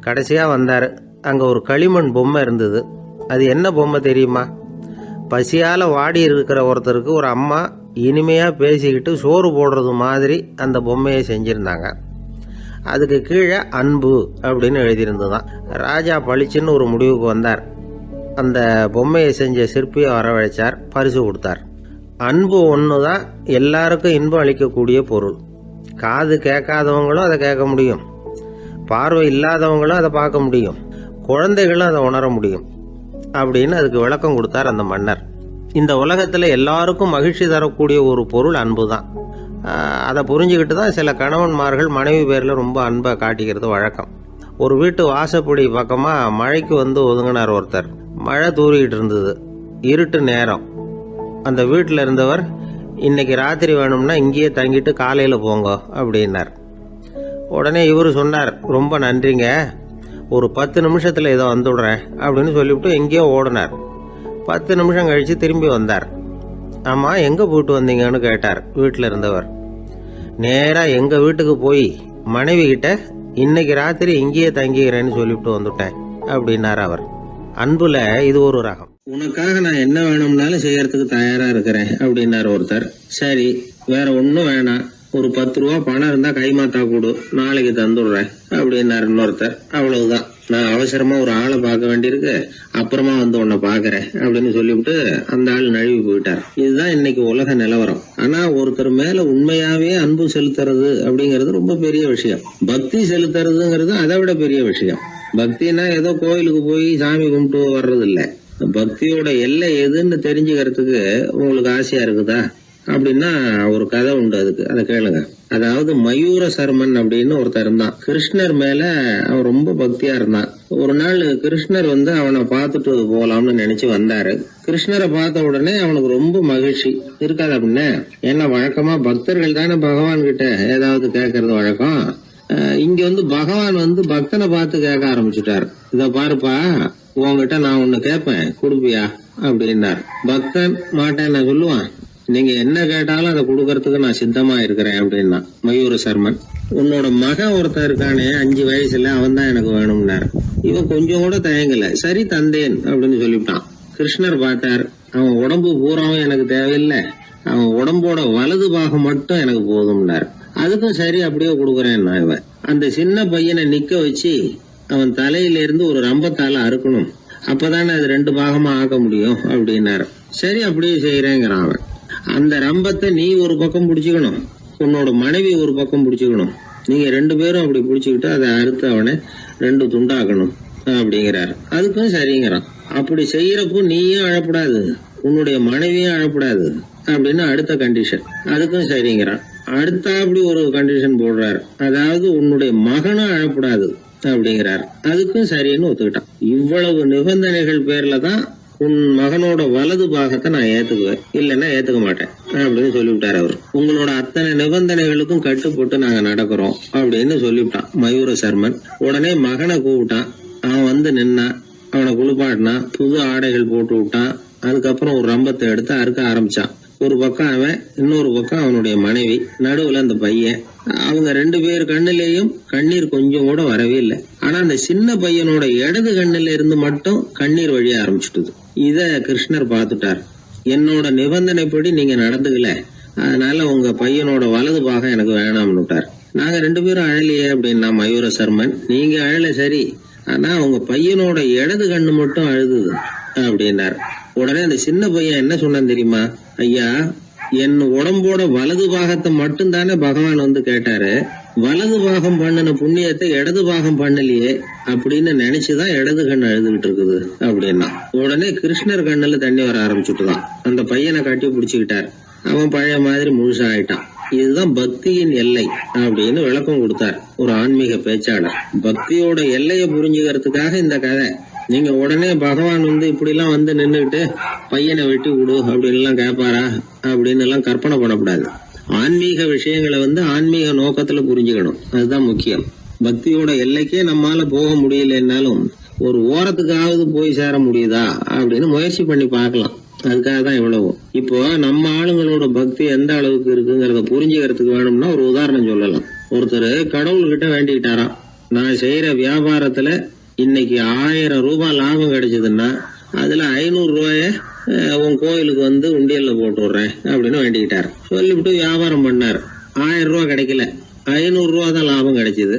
கடைசியாக வந்தார். அங்கே ஒரு களிமண் பொம்மை இருந்தது. அது என்ன பொம்மை தெரியுமா? பசியால் வாடி இருக்கிற ஒருத்தருக்கு ஒரு அம்மா இனிமையாக பேசிக்கிட்டு சோறு போடுறது மாதிரி அந்த பொம்மையை செஞ்சுருந்தாங்க. அதுக்கு கீழே அன்பு அப்படின்னு எழுதியிருந்துதான். ராஜா பளிச்சுன்னு ஒரு முடிவுக்கு வந்தார். அந்த பொம்மையை செஞ்ச சிற்பியை வரவழைச்சார், பரிசு கொடுத்தார். அன்பு ஒன்று தான் எல்லாருக்கும் இன்பம் அளிக்கக்கூடிய பொருள். காது கேட்காதவங்களும் அதை கேட்க முடியும், பார்வை இல்லாதவங்களும் அதை பார்க்க முடியும், குழந்தைகளும் அதை உணர முடியும் அப்படின்னு அதுக்கு விளக்கம் கொடுத்தார் அந்த மன்னர். இந்த உலகத்தில் எல்லாருக்கும் மகிழ்ச்சி தரக்கூடிய ஒரு பொருள் அன்பு தான். அதை புரிஞ்சுக்கிட்டு தான் சில கணவன்மார்கள் மனைவி பேரில் ரொம்ப அன்பை காட்டிக்கிறது வழக்கம். ஒரு வீட்டு வாசப்படி பக்கமாக மழைக்கு வந்து ஒதுங்கினார் ஒருத்தர். மழை தூரிக்கிட்டு இருந்தது, இருட்டு நேரம். அந்த வீட்டில் இருந்தவர், இன்னைக்கு ராத்திரி வேணும்னா இங்கேயே தங்கிட்டு காலையில் போங்க அப்படின்னார். உடனே இவர் சொன்னார், ரொம்ப நன்றிங்க, ஒரு 10 நிமிஷத்தில் இதை வந்துவிடுறேன் அப்படின்னு சொல்லிவிட்டு எங்கேயோ ஓடினார். 10 நிமிஷம் கழித்து திரும்பி வந்தார். ஆமாம், எங்கே போயிட்டு வந்தீங்கன்னு கேட்டார் வீட்டில் இருந்தவர். நேராக எங்கள் வீட்டுக்கு போய் மனைவி கிட்ட இன்னைக்கு ராத்திரி இங்கேயே தங்கிக்கிறேன்னு சொல்லிவிட்டு வந்துட்டேன் அப்படின்னார் அவர். அன்புல இது ஒரு ரகம். உனக்காக நான் என்ன வேணும்னாலும் செய்யறதுக்கு தயாரா இருக்கிறேன் அப்படின்னாரு ஒருத்தர். சரி, வேற ஒன்றும் வேணாம், ஒரு 10 ரூபா பணம் இருந்தா கைமாத்தா கொடு, நாளைக்கு தந்துடுறேன் அப்படின்னாரு இன்னொருத்தர். அவ்வளவுதான், நான் அவசரமா ஒரு ஆளை பார்க்க வேண்டியிருக்கு, அப்புறமா வந்து உன்னை பாக்குறேன் அப்படின்னு சொல்லிவிட்டு அந்த ஆள் நழுவி போயிட்டார். இதுதான் இன்னைக்கு உலக நிலவரம். ஆனா ஒருத்தர் மேல உண்மையாவே அன்பு செலுத்துறது அப்படிங்கிறது ரொம்ப பெரிய விஷயம். பக்தி செலுத்துறதுங்கிறது அதை விட பெரிய விஷயம். பக்தினா ஏதோ கோயிலுக்கு போய் சாமி கும்பிட்டு வர்றது இல்ல. பக்தியோட எல்லை எதுன்னு தெரிஞ்சுக்கிறதுக்கு உங்களுக்கு ஆசையா இருக்குதா அப்படின்னா ஒரு கதை உண்டு, அதுக்கு அதை கேளுங்க. அதாவது மயூர சர்மன் அப்படின்னு ஒருத்தர் இருந்தான். கிருஷ்ணர் மேல அவன் ரொம்ப பக்தியா இருந்தான். ஒரு நாள் கிருஷ்ணர் வந்து அவனை பார்த்துட்டு போலாம்னு நினைச்சு வந்தாரு. கிருஷ்ணரை பார்த்த உடனே அவனுக்கு ரொம்ப மகிழ்ச்சி இருக்காது அப்படின்னு. ஏன்னா வழக்கமா பக்தர்கள் தானே பகவான் கிட்ட ஏதாவது கேட்கறது வழக்கம். இங்க வந்து பகவான் வந்து பக்தனை பார்த்து கேட்க ஆரம்பிச்சுட்டாரு. இத பாருப்பா, உங்ககிட்ட நான் ஒண்ணு கேட்பேன், கொடுப்பியா அப்படின்னார். பக்தன் மாட்டேன் நான் சொல்லுவான், நீங்க என்ன கேட்டாலும் அதை கொடுக்கறதுக்கு நான் சித்தமா இருக்கிறேன் அப்படின்னா மயூர சர்மன். உன்னோட மகன் ஒருத்தன் இருக்கானே 5 வயசுல, அவன் தான் எனக்கு வேணும்னாரு. இவன் கொஞ்சம் கூட தயங்கல, சரி தந்தேன் அப்படின்னு சொல்லிவிட்டான். கிருஷ்ணர் பார்த்தார், அவன் உடம்பு பூராவும் எனக்கு தேவையில்லை, அவன் உடம்போட வலது பாகம் மட்டும் எனக்கு போதும்னாரு. அதுக்கும் சரி அப்படியே கொடுக்குறேன். இவன் அந்த சின்ன பையனை நிக்க வச்சு அவன் தலையில இருந்து ஒரு ரம்பத்தால அறுக்கணும், அப்பதானே அது 2 பாகமா ஆக்க முடியும் அப்படின்னாரு. சரி அப்படியே செய்யறேங்கிறான் அவன். அந்த ரம்பத்தை நீ ஒரு பக்கம் பிடிச்சுக்கணும், உன்னோட மனைவி ஒரு பக்கம் பிடிச்சுக்கணும், நீங்க 2 பேரும் அப்படி பிடிச்சுக்கிட்டு அதை அறுத்து அவனை 2 துண்டாக்கணும் அப்படிங்கிறாரு. அதுக்கும் சரிங்கிறான். அப்படி செய்யறப்போ நீயும் அழப்படாது, உன்னுடைய மனைவியும் அழப்படாது அப்படின்னு அடுத்த கண்டிஷன். அதுக்கும் சரிங்கிறான். அடுத்த அப்படி ஒரு கண்டிஷன் போடுறாரு, அதாவது உன்னுடைய மகனும் அழப்படாது அப்படிங்கிறாரு. அதுக்கும் சரின்னு ஒத்துக்கிட்டான். இவ்வளவு நிபந்தனைகள் பேர்ல தான் உன் மகனோட வலது பாகத்தை நான் ஏத்துக்குவேன், இல்லைன்னா ஏத்துக்க மாட்டேன் அப்படின்னு சொல்லிவிட்டாரு அவர். உங்களோட அத்தனை நிபந்தனைகளுக்கும் கட்டுப்பட்டு நாங்க நடக்கிறோம் அப்படின்னு சொல்லிவிட்டான் மயூர சர்மன். உடனே மகனை கூப்பிட்டான். அவன் வந்து நின்னான், அவனை குளிப்பாட்டினான், புது ஆடைகள் போட்டு விட்டான். அதுக்கப்புறம் ஒரு ரம்பத்தை எடுத்து அறுக்க ஆரம்பிச்சான். ஒரு பக்கம் அவன், இன்னொரு பக்கம் அவனுடைய மனைவி, நடுவுல அந்த பையன். அவங்க 2 பேர் கண்ணிலேயும் கண்ணீர் கொஞ்சம் கூட வரவே இல்லை. ஆனா அந்த சின்ன பையனோட இடது கண்ணில இருந்து மட்டும் கண்ணீர் வழிய ஆரம்பிச்சுட்டுது. இத கிருஷ்ணர் பார்த்துட்டார். என்னோட நிபந்தனைப்படி நீங்க நடந்துக்கல, அதனால உங்க பையனோட வலது பாகம் எனக்கு வேணாம்னு விட்டார். நாங்க 2 பேரும் அழலையே அப்படின்னா மயூர சர்மன். நீங்க அழல சரி, ஆனா உங்க பையனோட இடது கண்ணு மட்டும் அழுதுது அப்படின்னார். உடனே அந்த சின்ன பையன் என்ன சொன்னான் தெரியுமா? ஐயா, என் உடம்போட வலது பாகத்தை மட்டும் தானே பகவான் வந்து கேட்டாரு, வலது பாகம் பண்ணின புண்ணியத்தை இடது பாகம் பண்ணலையே அப்படின்னு நினைச்சுதான் இடது கண் அழுதுகிட்டு இருக்குது அப்படின்னா. உடனே கிருஷ்ணர் கண்ணுல தண்ணி வர ஆரம்பிச்சுட்டுதான். அந்த பையனை கட்டி பிடிச்சுக்கிட்டார். அவன் பழைய மாதிரி முழுசா ஆயிட்டான். இதுதான் பக்தியின் எல்லை அப்படின்னு விளக்கம் கொடுத்தார் ஒரு ஆன்மீக பேச்சாளர். பக்தியோட எல்லையை புரிஞ்சுக்கிறதுக்காக இந்த கதை. நீங்க உடனே பகவான் வந்து இப்படி எல்லாம் வந்து நின்றுகிட்டு பையனை வெட்டி விடு அப்படின்னு எல்லாம் கேட்பாரா அப்படின்னு எல்லாம் கற்பனை பண்ணக்கூடாது. ஆன்மீக விஷயங்களை வந்து ஆன்மீக நோக்கத்துல புரிஞ்சுக்கணும், அதுதான் முக்கியம். பக்தியோட எல்லைக்கே நம்மால போக முடியலன்னாலும் ஒரு ஓரத்துக்காவது போய் சேர முடியுதா அப்படின்னு முயற்சி பண்ணி பார்க்கலாம். அதுக்காக தான் இவ்வளவு. இப்போ நம்ம ஆளுங்களோட பக்தி எந்த அளவுக்கு இருக்குங்கிறத புரிஞ்சுக்கிறதுக்கு வேணும்னா ஒரு உதாரணம் சொல்லலாம். ஒருத்தர் கடவுள்கிட்ட வேண்டிக்கிட்டாராம், நான் செய்யற வியாபாரத்துல இன்னைக்கு 1000 ரூபாய் லாபம் கிடைச்சதுன்னா அதுல 500 ரூபாய உன் கோயிலுக்கு வந்து உண்டியல்ல போட்டு விடுறேன் அப்படின்னு வேண்டிக்கிட்டார். சொல்லிவிட்டு வியாபாரம் பண்ணார். 1000 ரூபா கிடைக்கல, 500 ரூபா தான் லாபம் கிடைச்சது.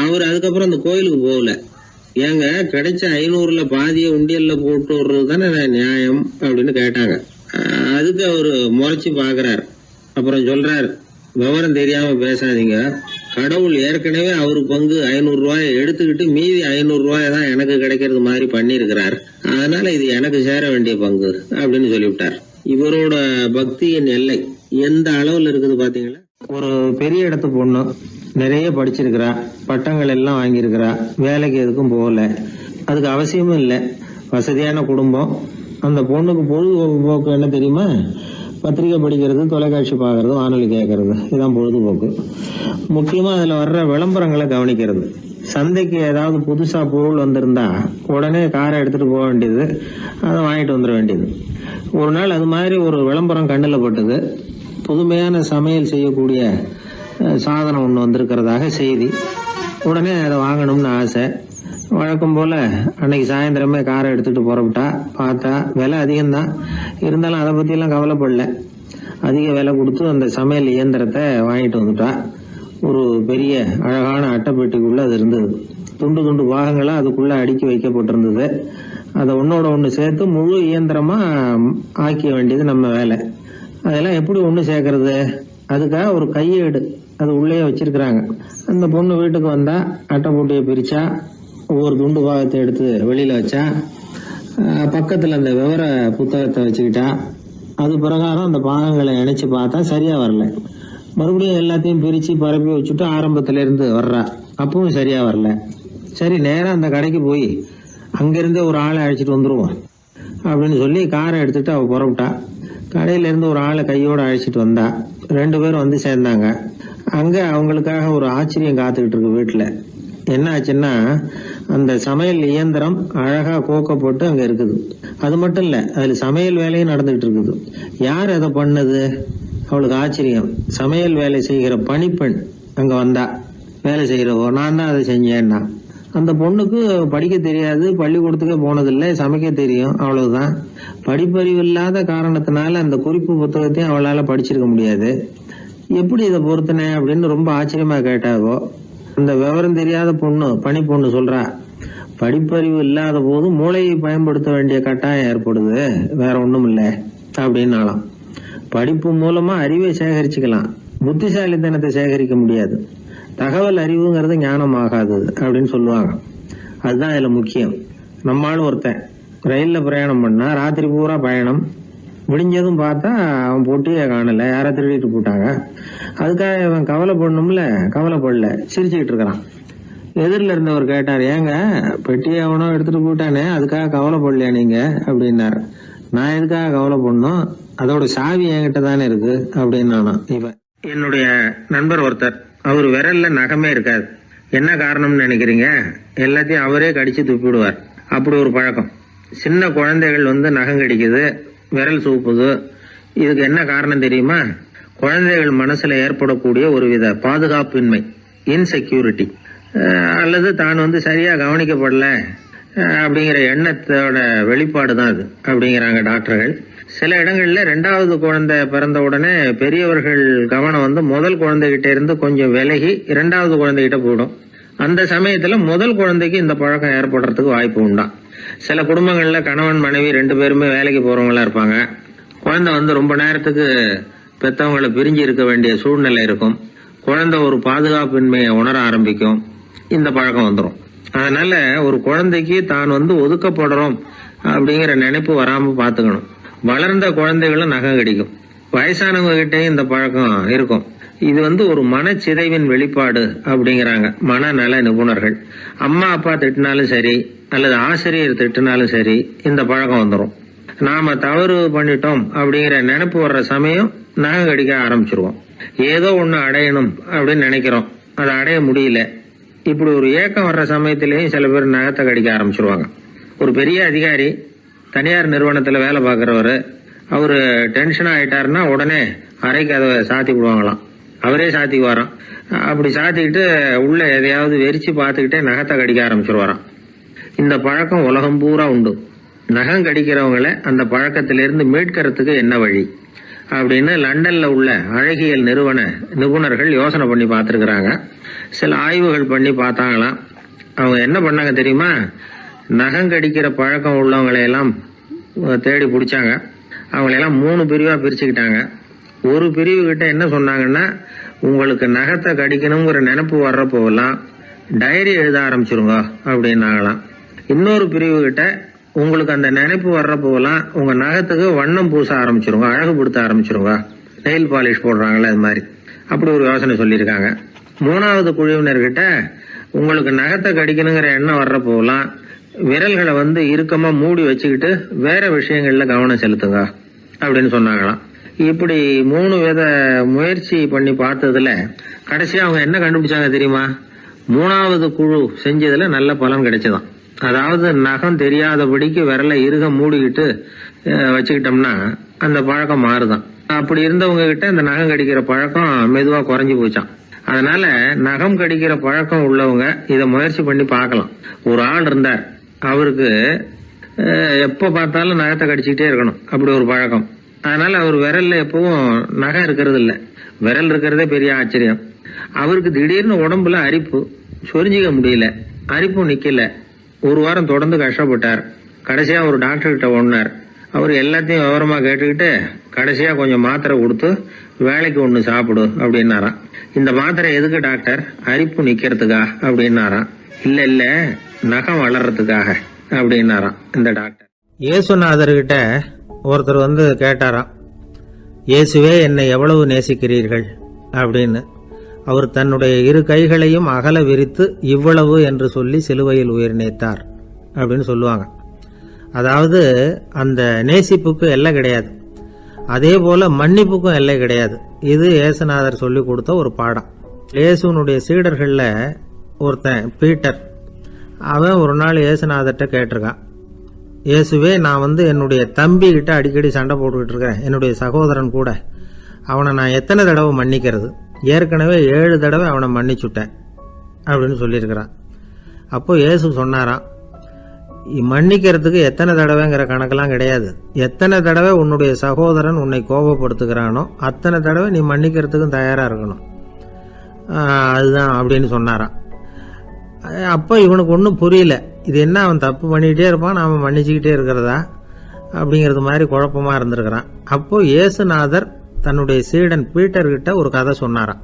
அவர் அதுக்கப்புறம் அந்த கோயிலுக்கு போகல. ஏங்க, கிடைச்ச 500ல பாதியை உண்டியல்ல போட்டு விடுறது தானே நியாயம் அப்படின்னு கேட்டாங்க. அதுக்கு அவரு முறைச்சு பாக்குறாரு. அப்புறம் சொல்றாரு, விவரம் தெரியாம பேசாதீங்க. கடவுள் ஏற்கனவே அவரு பங்கு 500 ரூபாயை எடுத்துக்கிட்டு மீதி 500 ரூபாயை தான் எனக்கு கிடைக்கிறது மாதிரி பண்ணிருக்கிறார். அதனால இது எனக்கு சேர வேண்டிய பங்கு அப்படின்னு சொல்லிவிட்டார். இவரோட பக்தியின் எல்லை எந்த அளவுல இருக்குது பாத்தீங்களா? ஒரு பெரிய இடத்து பொண்ணு, நிறைய படிச்சிருக்கிறா, பட்டங்கள் எல்லாம் வாங்கியிருக்கிறா, வேலைக்கு எதுக்கும் போகல, அதுக்கு அவசியமும் இல்லை, வசதியான குடும்பம். அந்த பொண்ணுக்கு பொழுதுபோக்கு என்ன தெரியுமா? பத்திரிகை படிக்கிறது, தொலைக்காட்சி பார்க்கறது, வானொலி கேட்கறது, இதுதான் பொழுதுபோக்கு. முக்கியமா அதுல வர்ற விளம்பரங்களை கவனிக்கிறது. சந்தைக்கு ஏதாவது புதுசா பொருள் வந்திருந்தா உடனே காரை எடுத்துட்டு போக வேண்டியது, அதை வாங்கிட்டு வந்துட வேண்டியது. ஒரு நாள் அது மாதிரி ஒரு விளம்பரம் கண்ணில் பட்டது. புதுமையான சமையல் செய்யக்கூடிய சாதனம் ஒன்று வந்திருக்கிறதாக செய்தி. உடனே அதை வாங்கணும்னு ஆசை. வழக்கம் போல அன்னைக்கு சாயந்தரமே காரை எடுத்துட்டு புறப்பட்டா. பார்த்தா விலை அதிகம்தான், இருந்தாலும் அதை பற்றியெல்லாம் கவலைப்படல. அதிக விலை கொடுத்து அந்த சமையல் இயந்திரத்தை வாங்கிட்டு வந்துட்டா. ஒரு பெரிய அழகான அட்டைப்பெட்டிக்குள்ள அது இருந்தது. துண்டு துண்டு பாகங்களாக அதுக்குள்ள அடுக்கி வைக்கப்பட்டிருந்தது. அதை ஒன்னோட ஒன்று சேர்த்து முழு இயந்திரமா ஆக்கிய வேண்டியது நம்ம வேலை. அதெல்லாம் எப்படி ஒன்று சேர்க்கறது? அதுக்காக ஒரு கையேடு அது உள்ளே வச்சிருக்கிறாங்க. அந்த பொண்ணு வீட்டுக்கு வந்தா அட்டைப்பூட்டியை பிரிச்சா, ஒவ்வொரு துண்டு பாகத்தை எடுத்து வெளியில வச்சா, பக்கத்துல அந்த விவர புத்தகத்தை வச்சுக்கிட்டா. அது பிரகாரம் அந்த பாகங்களை இணைச்சு பார்த்தா சரியா வரல. மறுபடியும் எல்லாத்தையும் பிரிச்சு பரப்பி வச்சுட்டு ஆரம்பத்துல இருந்து வர்றா. அப்பவும் சரியா வரல. சரி, நேரம் அந்த கடைக்கு போய் அங்கிருந்தே ஒரு ஆளை அழைச்சிட்டு வந்துருவோம் அப்படின்னு சொல்லி காரை எடுத்துட்டு அவ புறப்பட்டா. கடையில இருந்து ஒரு ஆளை கையோட அழைச்சிட்டு வந்தா. 2 பேரும் வந்து சேர்ந்தாங்க. அங்க அவங்களுக்காக ஒரு ஆச்சரியம் காத்துக்கிட்டு இருக்கு வீட்டுல. என்ன ஆச்சுன்னா, அந்த சமையல் இயந்திரம் அழகா கோக்கப்பட்டு அங்க இருக்குது. அது மட்டும் இல்ல, அதுல சமையல் வேலையும் நடந்துகிட்டு இருக்குது. யார் அதை பண்ணது? அவளுக்கு ஆச்சரியம். சமையல் வேலை செய்கிற பணிப்பெண் அங்க வந்தா. வேலை செய்யறவோ, நான் தான் அதை செஞ்சேன்னா. அந்த பொண்ணுக்கு படிக்க தெரியாது, பள்ளிக்கூடத்துக்கே போனதில்லை, சமைக்க தெரியும், அவ்வளவுதான். படிப்பறிவு இல்லாத காரணத்தினால அந்த குறிப்பு புத்தகத்தையும் அவளால படிச்சிருக்க முடியாது. எப்படி இதை பொறுத்தனே அப்படின்னு ரொம்ப ஆச்சரியமா கேட்டாவோ. அந்த விவரம் தெரியாத பொண்ணு, பணி பொண்ணு சொல்றா, படிப்பறிவு இல்லாத போது மூளையை பயன்படுத்த வேண்டிய கட்டாயம் ஏற்படுது, வேற ஒண்ணும் இல்லை அப்படின்னாலாம். படிப்பு மூலமா அறிவை சேகரிச்சுக்கலாம், புத்திசாலித்தனத்தை சேகரிக்க முடியாது. தகவல் அறிவுங்கிறது ஞானம் ஆகாது அப்படின்னு சொல்லுவாங்க. அதுதான் இதுல முக்கியம். நம்மளும் ஒருத்தன் ரயில்ல பிரயாணம் பண்ணா, ராத்திரி பூரா பயணம், விடிஞ்சதும் பார்த்தா அவன் பொட்டியை காணல, யாரை திருடிட்டு போட்டாங்க. அதுக்காக அவன் கவலைப்படணும்ல, கவலைப்படல, சிரிச்சுக்கிட்டு இருக்கிறான். எதிரில் இருந்தவர் கேட்டார், ஏங்க பெட்டியை அவனோ எடுத்துட்டு போட்டானே, அதுக்காக கவலைப்படலையா நீங்க அப்படின்னாரு. நான் எதுக்காக கவலைப்படணும், அதோட சாவி என்கிட்ட தானே இருக்கு அப்படின்னு நானா. இவன் என்னுடைய நண்பர் ஒருத்தர், அவர் விரல்ல நகமே இருக்காது. என்ன காரணம்னு நினைக்கிறீங்க? எல்லாத்தையும் அவரே கடிச்சு துப்பிடுவார். அப்படி ஒரு பழக்கம். சின்ன குழந்தைகள் வந்து நகம் கடிக்குது, விரல் சூப்புது. இதுக்கு என்ன காரணம் தெரியுமா? குழந்தைகள் மனசுல ஏற்படக்கூடிய ஒருவித பாதுகாப்பின்மை, இன்செக்யூரிட்டி, அல்லது தான் வந்து சரியா கவனிக்கப்படல அப்படிங்கிற எண்ணத்தோட வெளிப்பாடு தான் அது அப்படிங்கிறாங்க டாக்டர்கள். சில இடங்கள்ல 2வது குழந்தை பிறந்த உடனே பெரியவர்கள் கவனம் வந்து முதல் குழந்தைகிட்ட இருந்து கொஞ்சம் விலகி 2வது குழந்தைகிட்ட போயிடும். அந்த சமயத்துல முதல் குழந்தைக்கு இந்த பழக்கம் ஏற்படுறதுக்கு வாய்ப்பு உண்டா. சில குடும்பங்கள்ல கணவன் மனைவி 2 பேருமே வேலைக்கு போறவங்களா இருப்பாங்க. குழந்தை வந்து ரொம்ப நேரத்துக்கு பெத்தவங்களை பிரிஞ்சு இருக்க வேண்டிய சூழ்நிலை இருக்கும். குழந்தை ஒரு பாதுகாப்பின்மையை உணர ஆரம்பிக்கும். இந்த பழக்கம் வந்துடும். அதனால ஒரு குழந்தைக்கு தான் வந்து ஒதுக்கப்படுறோம் அப்படிங்கிற நினைப்பு வராம பாத்துக்கணும். வளர்ந்த குழந்தைகளும் நகம் கடிக்கும். வயசானவங்க கிட்டையும் இந்த பழக்கம் இருக்கும். இது வந்து ஒரு மனச்சிதைவின் வெளிப்பாடு அப்படிங்கிறாங்க மனநல நிபுணர்கள். அம்மா அப்பா திட்டினாலும் சரி, அல்லது ஆசிரியர் திட்டினாலும் சரி, இந்த பழக்கம் வந்துடும். நாம தவறு பண்ணிட்டோம் அப்படிங்கிற நினைப்பு வர்ற சமயம் நகம் கடிக்க ஆரம்பிச்சிருவோம். ஏதோ ஒண்ணு அடையணும் அப்படின்னு நினைக்கிறோம், அதை அடைய முடியல. இப்படி ஒரு ஏக்கம் வர்ற சமயத்திலேயும் சில பேர் நகத்தை கடிக்க ஆரம்பிச்சிருவாங்க. ஒரு பெரிய அதிகாரி, தனியார் நிறுவனத்துல வேலை பார்க்கிறவரு, அவரு டென்ஷன் ஆயிட்டாருன்னா உடனே அறைக்கு அதை சாத்தி விடுவாங்களாம். அவரே சாத்திக்குவாராம். அப்படி சாத்திக்கிட்டு உள்ள எதையாவது வெறிச்சு பார்த்துக்கிட்டே நகத்தை கடிக்க ஆரம்பிச்சிருவாராம். இந்த பழக்கம் உலகம் பூரா உண்டு. நகம் கடிக்கிறவங்கள அந்த பழக்கத்திலிருந்து மீட்கிறதுக்கு என்ன வழி அப்படின்னு லண்டன்ல உள்ள அழகியல் நிபுணர்கள் யோசனை பண்ணி பார்த்துருக்குறாங்க. சில ஆய்வுகள் பண்ணி பார்த்தாங்களாம். அவங்க என்ன பண்ணாங்க தெரியுமா? நகம் கடிக்கிற பழக்கம் உள்ளவங்களையெல்லாம் தேடி பிடிச்சாங்க. அவங்களையெல்லாம் 3 பிரிவாக பிரிச்சுக்கிட்டாங்க. ஒரு பிரிவு கிட்ட என்ன சொன்னாங்கன்னா, உங்களுக்கு நகத்தை கடிக்கணுங்கிற நினைப்பு வர்றப்போவெல்லாம் டைரி எழுத ஆரம்பிச்சிருங்க அப்படின்னாங்களாம். இன்னொரு பிரிவு கிட்ட உங்களுக்கு அந்த நினைப்பு வர்றப்போவெல்லாம் உங்க நகத்துக்கு வண்ணம் பூச ஆரம்பிச்சிருங்க, அழகுபடுத்த ஆரம்பிச்சிருங்க, நெயில் பாலிஷ் போடுறாங்களே அது மாதிரி, அப்படி ஒரு யோசனை சொல்லியிருக்காங்க. 3வது குழுவினர்கிட்ட உங்களுக்கு நகத்தை கடிக்கணுங்கிற எண்ணம் வர்றப்போவெல்லாம் விரல்களை இறுக்கமா மூடி வச்சுக்கிட்டு வேற விஷயங்கள்ல கவனம் செலுத்துங்க அப்படின்னு சொன்னாங்களாம். இப்படி 3 வித முயற்சி பண்ணி பார்த்ததுல கடைசியா அவங்க என்ன கண்டுபிடிச்சாங்க தெரியுமா? 3வது குழு செஞ்சதுல நல்ல பலன் கிடைச்சதாம். அதாவது நகம் தெரியாதபடிக்கு விரலை இறுக மூடிக்கிட்டு வச்சுக்கிட்டோம்னா அந்த பழக்கம் மாறுதான். அப்படி இருந்தவங்க கிட்ட இந்த நகம் கடிக்கிற பழக்கம் மெதுவா குறைஞ்சு போச்சான். அதனால நகம் கடிக்கிற பழக்கம் உள்ளவங்க இதை முயற்சி பண்ணி பார்க்கலாம். ஒரு ஆள் இருந்தார், அவருக்கு எப்ப பார்த்தாலும் நகத்தை கடிச்சுக்கிட்டே இருக்கணும், அப்படி ஒரு பழக்கம். அதனால அவர் விரல்ல எப்பவும் நகம் இருக்கிறது இல்லை, விரல் இருக்கிறதே பெரிய ஆச்சரியம். அவருக்கு திடீர்னு உடம்புல அரிப்பு, சொரிஞ்சிக்க முடியல, அரிப்பும் நிக்கல. 1 வாரம் தொடர்ந்து கஷ்டப்பட்டார். கடைசியா ஒரு டாக்டர் கிட்ட ஓடினார். அவர் எல்லாத்தையும் விவரமா கேட்டுக்கிட்டு கடைசியா கொஞ்சம் மாத்திரை கொடுத்து வேலைக்கு ஒண்ணு சாப்பிடு அப்படின்னாராம். இந்த மாத்திரை எதுக்கு டாக்டர்? அரிப்பு நிக்கிறதுக்கா அப்படின்னாராம். இல்ல நகம் வளர்றதுக்காக அப்படின்னாராம் இந்த டாக்டர். இயேசுநாதர்கிட்ட ஒருத்தர் கேட்டாராம், இயேசுவே என்னை எவ்வளவு நேசிக்கிறீர்கள் அப்படின்னு. அவர் தன்னுடைய 2 கைகளையும் அகல விரித்து இவ்வளவு என்று சொல்லி சிலுவையில் உயிர் நீத்தார் அப்படின்னு சொல்லுவாங்க. அதாவது அந்த நேசிப்புக்கு எல்லை கிடையாது, அதே போல மன்னிப்புக்கும் எல்லை கிடையாது. இது இயேசுநாதர் சொல்லி கொடுத்த ஒரு பாடம். இயேசுனுடைய சீடர்கள்ல ஒருத்தன் பீட்டர், அவன் ஒரு நாள் இயேசுநாதர்கிட்ட கேட்டிருக்கான், இயேசுவே நான் என்னுடைய தம்பி கிட்ட அடிக்கடி சண்டை போட்டுக்கிட்டு இருக்கிறேன், என்னுடைய சகோதரன் கூட, அவனை நான் எத்தனை தடவை மன்னிக்கிறது? ஏற்கனவே 7 தடவை அவனை மன்னிச்சுட்டேன் அப்படின்னு சொல்லியிருக்கிறான். அப்போ இயேசு சொன்னாராம், மன்னிக்கிறதுக்கு எத்தனை தடவைங்கிற கணக்கெல்லாம் கிடையாது, எத்தனை தடவை உன்னுடைய சகோதரன் உன்னை கோபப்படுத்துகிறானோ அத்தனை தடவை நீ மன்னிக்கிறதுக்கும் தயாரா இருக்கணும், அதுதான் அப்படின்னு சொன்னாராம். அப்போ இவனுக்கு ஒன்றும் புரியல, இது என்ன அவன் தப்பு பண்ணிக்கிட்டே இருப்பான், நாம மன்னிச்சுக்கிட்டே இருக்கிறதா அப்படிங்கிறது மாதிரி குழப்பமா இருந்திருக்கிறான். அப்போ இயேசுநாதர் தன்னுடைய சீடன் பீட்டர் கிட்ட ஒரு கதை சொன்னாராம்.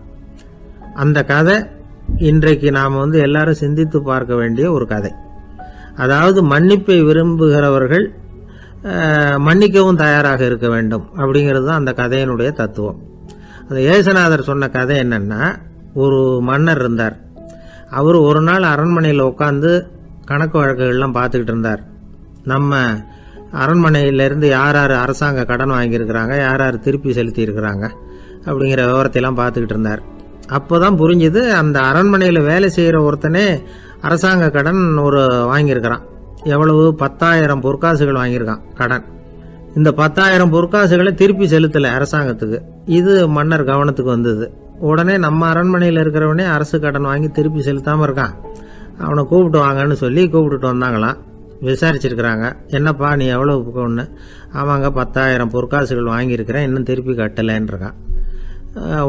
அந்த கதை இன்றைக்கு நாம எல்லாரும் சிந்தித்து பார்க்க வேண்டிய ஒரு கதை. அதாவது மன்னிப்பை விரும்புகிறவர்கள் மன்னிக்கவும் தயாராக இருக்க வேண்டும் அப்படிங்கிறது தான் அந்த கதையினுடைய தத்துவம். அந்த இயேசுநாதர் சொன்ன கதை என்னன்னா, ஒரு மன்னர் இருந்தார். அவர் ஒரு நாள் அரண்மனையில் உட்காந்து கணக்கு வழக்குகள்லாம் பார்த்துக்கிட்டு இருந்தார். நம்ம அரண்மனையிலிருந்து யார் யார் அரசாங்க கடன் வாங்கியிருக்கிறாங்க, யார் யார் திருப்பி செலுத்தி இருக்கிறாங்க அப்படிங்கிற விவரத்தையெல்லாம் பார்த்துக்கிட்டு இருந்தார். அப்போதான் புரிஞ்சுது, அந்த அரண்மனையில் வேலை செய்கிற ஒருத்தனே அரசாங்க கடன் வாங்கியிருக்கிறான். எவ்வளவு? 10,000 பொற்காசுகள் வாங்கியிருக்கான் கடன். இந்த 10,000 பொற்காசுகளை திருப்பி செலுத்தலை அரசாங்கத்துக்கு. இது மன்னர் கவனத்துக்கு வந்தது. உடனே நம்ம அரண்மனையில் இருக்கிறவனே அரசு கடன் வாங்கி திருப்பி செலுத்தாமல் இருக்கான், அவனை கூப்பிட்டு வாங்கன்னு சொல்லி கூப்பிட்டுட்டு வந்தாங்களாம். விசாரிச்சிருக்கிறாங்க, என்னப்பா நீ எவ்வளவு ஒன்று? ஆமாங்க 10,000 பொற்காசுகள் வாங்கியிருக்கிறேன், இன்னும் திருப்பி கட்டலைன்றான்.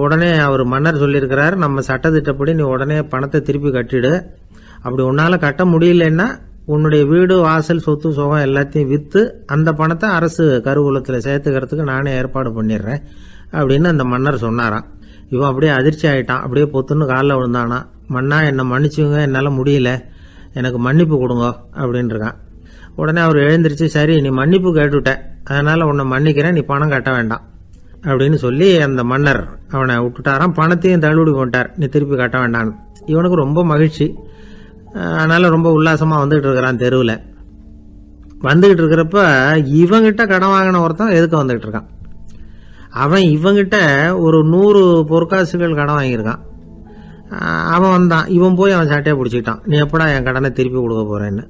உடனே அவர் மன்னர் சொல்லியிருக்கிறார், நம்ம சட்டத்திட்டப்படி நீ உடனே பணத்தை திருப்பி கட்டிடு, அப்படி உன்னால கட்ட முடியலன்னா உன்னுடைய வீடு வாசல் சொத்து சுகம் எல்லாத்தையும் விற்று அந்த பணத்தை அரசு கருவூலத்தில் சேர்த்துக்கிறதுக்கு நானே ஏற்பாடு பண்ணிடுறேன் அப்படின்னு அந்த மன்னர் சொன்னாராம். இவன் அப்படியே அதிர்ச்சி ஆயிட்டான், அப்படியே பொத்துன்னு காலில் விழுந்தானா, மன்னா என்னை மன்னிச்சுங்க, என்னால் முடியல, எனக்கு மன்னிப்பு கொடுங்க அப்படின்னு இருக்கான். உடனே அவர் எழுந்திருச்சு, சரி நீ மன்னிப்பு கேட்டுவிட்ட, அதனால உன்னை மன்னிக்கிறேன், நீ பணம் கட்ட வேண்டாம் அப்படின்னு சொல்லி அந்த மன்னர் அவனை விட்டுட்டாராம். பணத்தையும் தள்ளுபடி போட்டார், நீ திருப்பி கட்ட வேண்டான்னு. இவனுக்கு ரொம்ப மகிழ்ச்சி, அதனால ரொம்ப உல்லாசமா வந்துகிட்டு இருக்கிறான். தெருவில் வந்துகிட்டு இருக்கிறப்ப இவங்கிட்ட கடன் வாங்கின ஒருத்தன் எதுக்கு வந்துகிட்டு இருக்கான். அவன் இவங்கிட்ட ஒரு 100 பொற்காசுகள் கடன் வாங்கியிருக்கான். அவன் வந்தான், இவன் போய் அவன் சாட்டையை பிடிச்சிக்கிட்டான், நீ எப்படா என் கடனை திருப்பி கொடுக்க போறேன்னு.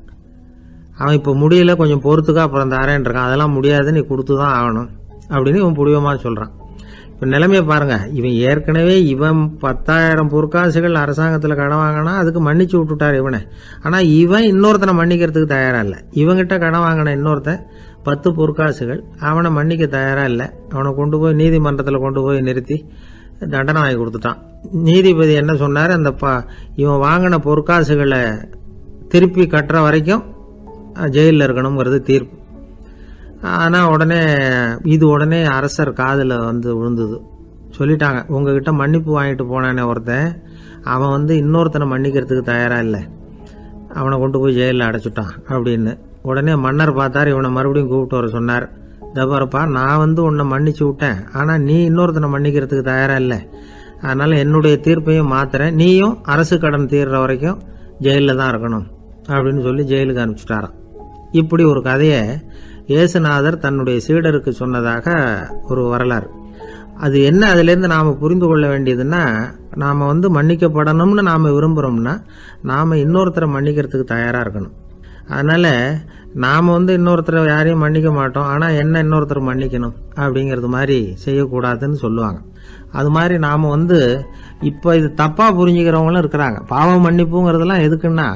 அவன் இப்போ முடியல, கொஞ்சம் பொறுத்துக்கா, அப்புறம் தரேன் இருக்கான். அதெல்லாம் முடியாது, நீ கொடுத்து தான் ஆகணும் அப்படின்னு இவன் புடிவமாக சொல்றான். இப்போ நிலைமையை பாருங்கள், இவன் ஏற்கனவே 10,000 பொற்காசுகள் அரசாங்கத்தில் கடன் வாங்கினா அதுக்கு மன்னிச்சு விட்டுட்டார் இவனை. ஆனால் இவன் இன்னொருத்தனை மன்னிக்கிறதுக்கு தயாராக இல்லை. இவங்கிட்ட கடன் வாங்கின இன்னொருத்தன் 10 பொற்காசுகள் அவனை மன்னிக்க தயாராக இல்லை. அவனை கொண்டு போய் நீதிமன்றத்தில் கொண்டு போய் நிறுத்தி தண்டனை வாங்கி கொடுத்துட்டான். நீதிபதி என்ன சொன்னார், அந்த இவன் வாங்கின பொற்காசுகளை திருப்பி கட்டுற வரைக்கும் ஜெயிலில் இருக்கணுங்கிறது தீர்ப்பு. ஆனால் உடனே அரசர் காதில் வந்து விழுந்தது. சொல்லிட்டாங்க, உங்ககிட்ட மன்னிப்பு வாங்கிட்டு போனானே ஒருத்தன், அவன் இன்னொருத்தனை மன்னிக்கிறதுக்கு தயாராக இல்லை, அவனை கொண்டு போய் ஜெயிலில் அடைச்சிட்டான் அப்படின்னு. உடனே மன்னர் பார்த்தார், இவனை மறுபடியும் கூப்பிட்டு வர சொன்னார். தபாரப்பா, நான் உன்னை மன்னிச்சு விட்டேன், ஆனால் நீ இன்னொருத்தனை மன்னிக்கிறதுக்கு தயாராக இல்லை, அதனால் என்னுடைய தீர்ப்பையும் மாத்துறேன், நீயும் அரசு கடன் தீர்ற வரைக்கும் ஜெயிலில் தான் இருக்கணும் அப்படின்னு சொல்லி ஜெயிலுக்கு அனுப்பிச்சிட்டாராம். இப்படி ஒரு கதையை இயேசுநாதர் தன்னுடைய சீடருக்கு சொன்னதாக ஒரு வரலாறு. அது என்ன, அதுலேருந்து நாம் புரிந்து கொள்ள வேண்டியதுன்னா, நாம் மன்னிக்கப்படணும்னு நாம் விரும்புகிறோம்னா நாம் இன்னொருத்தரை மன்னிக்கிறதுக்கு தயாராக இருக்கணும். அதனால் நாம் இன்னொருத்தரை யாரையும் மன்னிக்க மாட்டோம், ஆனால் என்ன இன்னொருத்தரை மன்னிக்கணும் அப்படிங்கிறது மாதிரி செய்யக்கூடாதுன்னு சொல்லுவாங்க. அது மாதிரி நாம் இப்போ இது தப்பாக புரிஞ்சுக்கிறவங்களும் இருக்கிறாங்க. பாவம் மன்னிப்புங்கிறதுலாம் எதுக்குன்னா,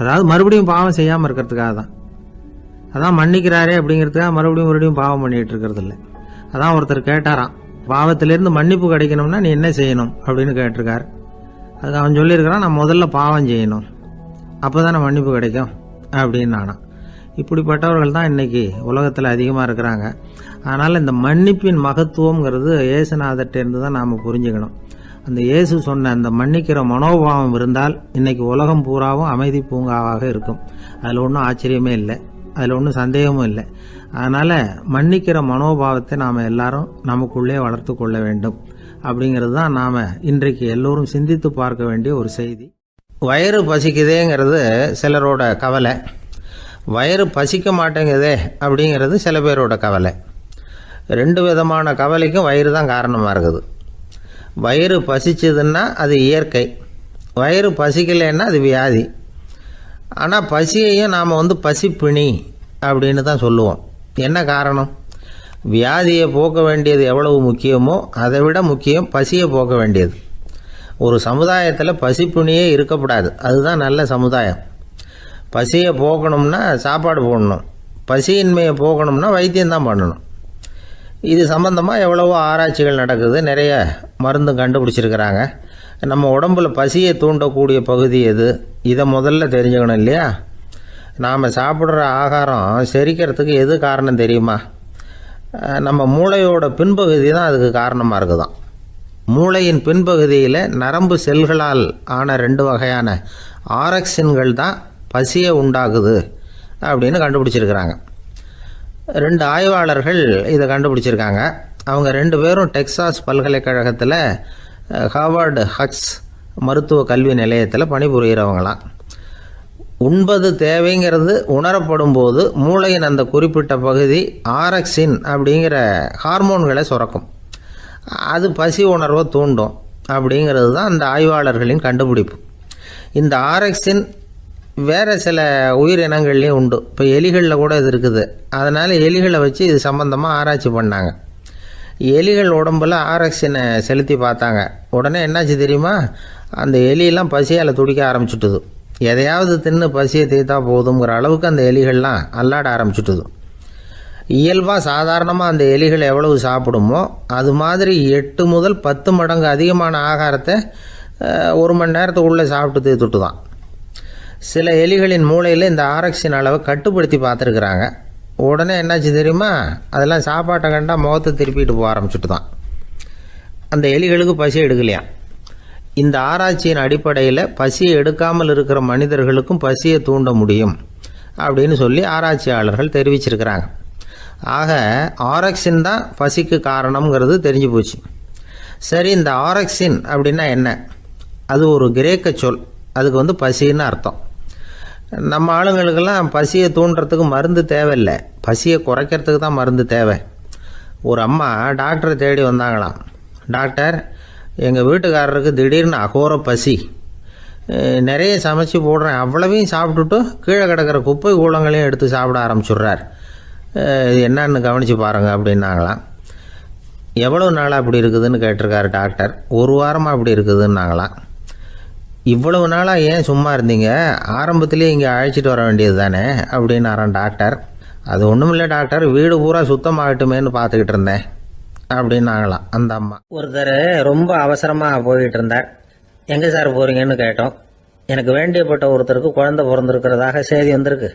அதாவது மறுபடியும் பாவம் செய்யாமல் இருக்கிறதுக்காக தான். அதான் மன்னிக்கிறாரே அப்படிங்கிறதுக்காக மறுபடியும் பாவம் பண்ணிகிட்டு இருக்கிறது இல்லை. அதான் ஒருத்தர் கேட்டாராம், பாவத்திலேருந்து மன்னிப்பு கிடைக்கணும்னா நீ என்ன செய்யணும் அப்படின்னு கேட்டிருக்கார். அதுக்கு அவன் சொல்லியிருக்கிறான், நான் முதல்ல பாவம் செய்யணும், அப்போ தானே மன்னிப்பு கிடைக்கும் அப்படின்னு நானாம். இப்படிப்பட்டவர்கள் தான் இன்றைக்கி உலகத்தில் அதிகமாக இருக்கிறாங்க. அதனால் இந்த மன்னிப்பின் மகத்துவங்கிறது இயேசுநாதர்கிட்டேருந்து தான் நாம் புரிஞ்சுக்கணும். அந்த இயேசு சொன்ன அந்த மன்னிக்கிற மனோபாவம் இருந்தால் இன்றைக்கி உலகம் பூராவும் அமைதி பூங்காவாக இருக்கும். அதில் ஒன்றும் ஆச்சரியமே இல்லை, அதில் ஒன்றும் சந்தேகமும் இல்லை. அதனால் மன்னிக்கிற மனோபாவத்தை நாம் எல்லாரும் நமக்குள்ளே வளர்த்து கொள்ள வேண்டும் அப்படிங்கிறது தான் நாம் இன்றைக்கு எல்லோரும் சிந்தித்து பார்க்க வேண்டிய ஒரு செய்தி. வயிறு பசிக்குதேங்கிறது சிலரோட கவலை, வயிறு பசிக்க மாட்டேங்குதே அப்படிங்கிறது சில பேரோட கவலை. 2 விதமான கவலைக்கும் வயிறு தான் காரணமாக இருக்குது. வயிறு பசிச்சதுன்னா அது இயற்கை, வயிறு பசிக்கலைன்னா அது வியாதி. ஆனால் பசியையும் நாம் பசிப்பிணி அப்படின்னு தான் சொல்லுவோம். என்ன காரணம்? வியாதியை போக்க வேண்டியது எவ்வளவு முக்கியமோ அதை விட முக்கியம் பசியை போக்க வேண்டியது. ஒரு சமுதாயத்தில் பசிப்பிணியே இருக்கக்கூடாது, அதுதான் நல்ல சமுதாயம். பசியை போக்கணும்னா சாப்பாடு போடணும், பசியின்மையை போக்கணும்னா வைத்தியம்தான் பண்ணணும். இது சம்பந்தமாக எவ்வளவோ ஆராய்ச்சிகள் நடக்குது, நிறைய மருந்து கண்டுபிடிச்சிருக்கிறாங்க. நம்ம உடம்புல பசியை தூண்டக்கூடிய பகுதி எது, இதை முதல்ல தெரிஞ்சுக்கணும் இல்லையா? நாம் சாப்பிட்ற ஆகாரம் செரிக்கிறதுக்கு எது காரணம் தெரியுமா? நம்ம மூளையோட பின்பகுதி தான் அதுக்கு காரணமாக இருக்குதாம். மூளையின் பின்பகுதியில் நரம்பு செல்களால் ஆன 2 வகையான ஆரக்சின்கள் தான் பசியை உண்டாக்குது அப்படின்னு கண்டுபிடிச்சிருக்கிறாங்க. 2 ஆய்வாளர்கள் இதை கண்டுபிடிச்சிருக்காங்க. அவங்க 2 பேரும் டெக்சாஸ் பல்கலைக்கழகத்தில் ஹார்வர்டு ஹக்ஸ் மருத்துவ கல்வி நிலையத்தில் பணிபுரிகிறவங்களாம். உண்பது தேவைங்கிறது உணரப்படும் போது மூளையின் அந்த குறிப்பிட்ட பகுதி ஆரக்சின் அப்படிங்கிற ஹார்மோன்களை சுரக்கும், அது பசி உணர்வை தூண்டும் அப்படிங்கிறது தான் அந்த ஆய்வாளர்களின் கண்டுபிடிப்பு. இந்த ஆரக்சின் வேறு சில உயிரினங்கள்லேயும் உண்டு. இப்போ எலிகளில் கூட இது இருக்குது. அதனால் எலிகளை வச்சு இது சம்பந்தமாக ஆராய்ச்சி பண்ணாங்க. எலிகள் உடம்பில் ஆரக்சினை செலுத்தி பார்த்தாங்க. உடனே என்னாச்சு தெரியுமா? அந்த எலியெல்லாம் பசியால் துடிக்க ஆரம்பிச்சுட்டுது. எதையாவது தின்னு பசியை தீர்த்தா போதுங்கிற அளவுக்கு அந்த எலிகள்லாம் அல்லாட ஆரம்பிச்சுட்டுது. இயல்பாக சாதாரணமாக அந்த எலிகள் எவ்வளவு சாப்பிடுமோ அது மாதிரி 8 முதல் 10 மடங்கு அதிகமான ஆகாரத்தை 1 மணி நேரத்துக்குள்ளே சாப்பிட்டு தீர்த்துட்டு தான். சில எலிகளின் மூளையில் இந்த ஆரக்சின் அளவை கட்டுப்படுத்தி பார்த்துருக்குறாங்க. உடனே என்னாச்சு தெரியுமா? அதெல்லாம் சாப்பாட்டை கண்டா முகத்தை திருப்பிட்டு போக ஆரம்பிச்சுட்டு தான். அந்த எலிகளுக்கு பசி எடுக்கலையா. இந்த ஆராய்ச்சியின் அடிப்படையில் பசியை எடுக்காமல் இருக்கிற மனிதர்களுக்கும் பசியை தூண்ட முடியும் அப்படின்னு சொல்லி ஆராய்ச்சியாளர்கள் தெரிவிச்சிருக்கிறாங்க. ஆக ஆரக்சின் தான் பசிக்கு காரணம்ங்கிறது தெரிஞ்சு போச்சு. சரி, இந்த ஆரக்சின் அப்படின்னா என்ன? அது ஒரு கிரேக்க சொல், அதுக்கு பசின்னு அர்த்தம். நம்ம ஆளுங்களுக்கெல்லாம் பசியை தூண்டுறதுக்கு மருந்து தேவையில்லை, பசியை குறைக்கிறதுக்கு தான் மருந்து தேவை. ஒரு அம்மா டாக்டரை தேடி வந்தாங்களாம். டாக்டர், எங்கள் வீட்டுக்காரருக்கு திடீர்னு அகோர பசி, நிறைய சமைச்சு போடுறேன், அவ்வளவையும் சாப்பிட்டுட்டு கீழே கிடக்கிற குப்பை கூலங்களையும் எடுத்து சாப்பிட ஆரம்பிச்சுட்றார், இது என்னன்னு கவனித்து பாருங்கள் அப்படின்னாங்களாம். எவ்வளோ நாளாக அப்படி இருக்குதுன்னு கேட்டிருக்காரு டாக்டர். ஒரு வாரமாக அப்படி இருக்குதுன்னாங்களாம். இவ்வளவு நாளாக ஏன் சும்மா இருந்தீங்க, ஆரம்பத்திலே இங்கே அழைச்சிட்டு வர வேண்டியது தானே அப்படின்னாரான் டாக்டர். அது ஒன்றும் இல்லை டாக்டர், வீடு பூரா சுத்தமாகட்டுமேன்னு பார்த்துக்கிட்டு இருந்தேன் அப்படின்னாங்களாம் அந்த அம்மா. ஒருத்தர் ரொம்ப அவசரமாக போயிட்டு இருந்தார். எங்கே சார் போகிறீங்கன்னு கேட்டோம். எனக்கு வேண்டியப்பட்ட ஒருத்தருக்கு குழந்தை பிறந்திருக்கிறதாக செய்தி வந்திருக்கு,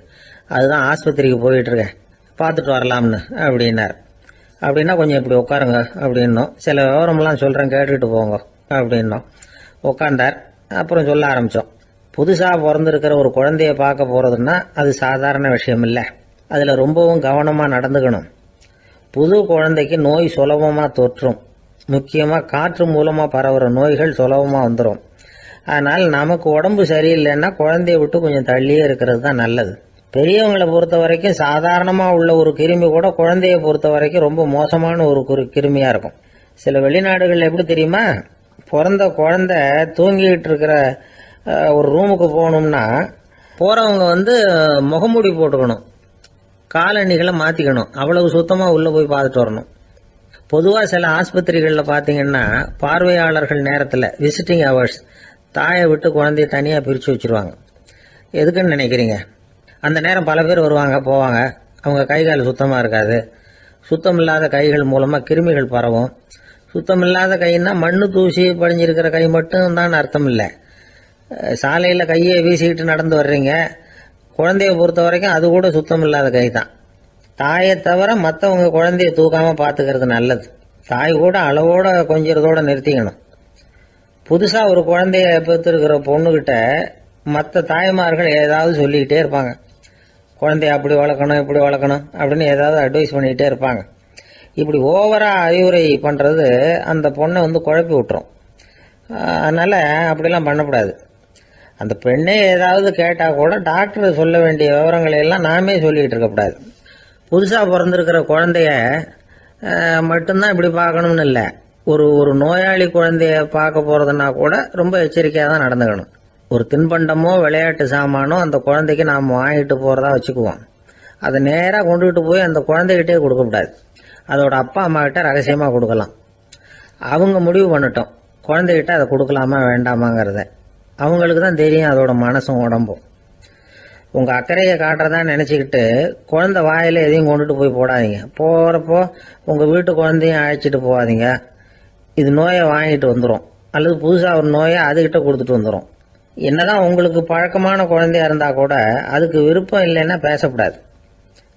அதுதான் ஆஸ்பத்திரிக்கு போயிட்டுருக்கேன், பார்த்துட்டு வரலாம்னு அப்படின்னார். அப்படின்னா கொஞ்சம் இப்படி உட்காருங்க அப்படின்னோம். சில விவரமெல்லாம் சொல்கிறேன் கேட்டுக்கிட்டு போங்க அப்படின்னோம். உட்காந்தார். அப்புறம் சொல்ல ஆரம்பித்தோம். புதுசாக பிறந்திருக்கிற ஒரு குழந்தைய பார்க்க போகிறதுன்னா அது சாதாரண விஷயம் இல்லை. அதில் ரொம்பவும் கவனமாக நடந்துக்கணும். புது குழந்தைக்கு நோய் சுலபமாக தொற்றும். முக்கியமாக காற்று மூலமாக பரவுகிற நோய்கள் சுலபமாக வந்துடும். அதனால் நமக்கு உடம்பு சரியில்லைன்னா குழந்தைய விட்டு கொஞ்சம் தள்ளியே இருக்கிறது தான் நல்லது. பெரியவங்களை பொறுத்த வரைக்கும் சாதாரணமாக உள்ள ஒரு கிருமி கூட குழந்தைய பொறுத்த வரைக்கும் ரொம்ப மோசமான ஒரு கிருமியாக இருக்கும். சில வெளிநாடுகள் எப்படி தெரியுமா, பிறந்த குழந்தை தூங்கிட்டு இருக்கிற ஒரு ரூமுக்கு போகணும்னா போகிறவங்க முகமூடி போட்டுக்கணும், காலணிகளை மாற்றிக்கணும், அவ்வளவு சுத்தமாக உள்ளே போய் பார்த்துட்டு வரணும். பொதுவாக சில ஆஸ்பத்திரிகளில் பார்த்தீங்கன்னா பார்வையாளர்கள் நேரத்தில் விசிட்டிங் ஹவர்ஸ் தாயை விட்டு குழந்தைய தனியாக பிரித்து வச்சுருவாங்க. எதுக்குன்னு நினைக்கிறீங்க? அந்த நேரம் பல பேர் வருவாங்க போவாங்க, அவங்க கை கால் சுத்தமாக இருக்காது. சுத்தமில்லாத கைகள் மூலமாக கிருமிகள் பரவும். சுத்தமில்லாத கைன்னா மண்ணு தூசி படிஞ்சிருக்கிற கை மட்டும் தான் அர்த்தம் இல்லை. சாலையில் கையை வீசிக்கிட்டு நடந்து வர்றீங்க, குழந்தைய பொறுத்த வரைக்கும் அது கூட சுத்தம் இல்லாத கை தான். தாயை தவிர மற்றவங்க குழந்தைய தூக்காமல் பார்த்துக்கிறது நல்லது. தாய் கூட அளவோட கொஞ்சிறதோட நிறுத்திக்கணும். புதுசாக ஒரு குழந்தைய பெற்றிருக்கிற பொண்ணுகிட்ட மற்ற தாய்மார்கள் ஏதாவது சொல்லிக்கிட்டே இருப்பாங்க. குழந்தைய அப்படி வளர்க்கணும் இப்படி வளர்க்கணும் அப்படின்னு ஏதாவது அட்வைஸ் பண்ணிக்கிட்டே இருப்பாங்க. இப்படி ஓவராக அறிவுரை பண்ணுறது அந்த பொண்ணை குழப்பி விட்டுரும். அதனால் அப்படிலாம் பண்ணக்கூடாது. அந்த பெண்ணே ஏதாவது கேட்டால் கூட டாக்டர் சொல்ல வேண்டிய விவரங்களை எல்லாம் நாமே சொல்லிக்கிட்டு இருக்கக்கூடாது. புதுசாக பிறந்திருக்கிற குழந்தைய மட்டும்தான் இப்படி பார்க்கணும்னு இல்லை. ஒரு நோயாளி குழந்தைய பார்க்க போகிறதுனா கூட ரொம்ப எச்சரிக்கையாக தான் நடந்துக்கணும். ஒரு தின்பண்டமோ விளையாட்டு சாமானோ அந்த குழந்தைக்கு நாம் வாங்கிட்டு போகிறதா வச்சுக்குவோம். அதை நேராக கொண்டுகிட்டு போய் அந்த குழந்தைகிட்டே கொடுக்கக்கூடாது. அதோட அப்பா அம்மா கிட்ட ரகசியமாக கொடுக்கலாம். அவங்க முடிவு பண்ணட்டும் குழந்தைகிட்ட அதை கொடுக்கலாமா வேண்டாமாங்கிறத. அவங்களுக்கு தான் தெரியும் அதோட மனசும் உடம்பும். உங்கள் அக்கறையை காட்டுறதா நினச்சிக்கிட்டு குழந்தை வாயில் எதையும் கொண்டுட்டு போய் போடாதீங்க. போகிறப்போ உங்கள் வீட்டு குழந்தையும் அழைச்சிட்டு போகாதீங்க. இது நோயை வாங்கிட்டு வந்துடும், அல்லது புதுசாக ஒரு நோயை அதுகிட்ட கொடுத்துட்டு வந்துடும். என்னதான் உங்களுக்கு பழக்கமான குழந்தையா இருந்தால் கூட அதுக்கு விருப்பம் இல்லைன்னா பேசக்கூடாது.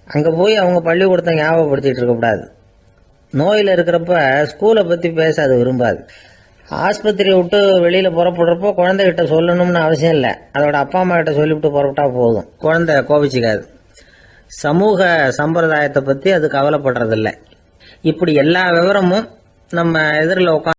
அங்கே போய் அவங்க பள்ளிக்கூடத்தை ஞாபகப்படுத்திட்டு இருக்கக்கூடாது. நோயில் இருக்கிறப்ப ஸ்கூலை பற்றி பேச அது விரும்பாது. ஆஸ்பத்திரியை விட்டு வெளியில் புறப்படுறப்போ குழந்தைகிட்ட சொல்லணும்னு அவசியம் இல்லை. அதோட அப்பா அம்மா கிட்ட சொல்லிவிட்டு புறப்பட்டா போதும், குழந்தை கோபிச்சிக்காது. சமூக சம்பிரதாயத்தை பற்றி அது கவலைப்படுறதில்லை. இப்படி எல்லா விவரமும் நம்ம எதிரில் உட்காந்து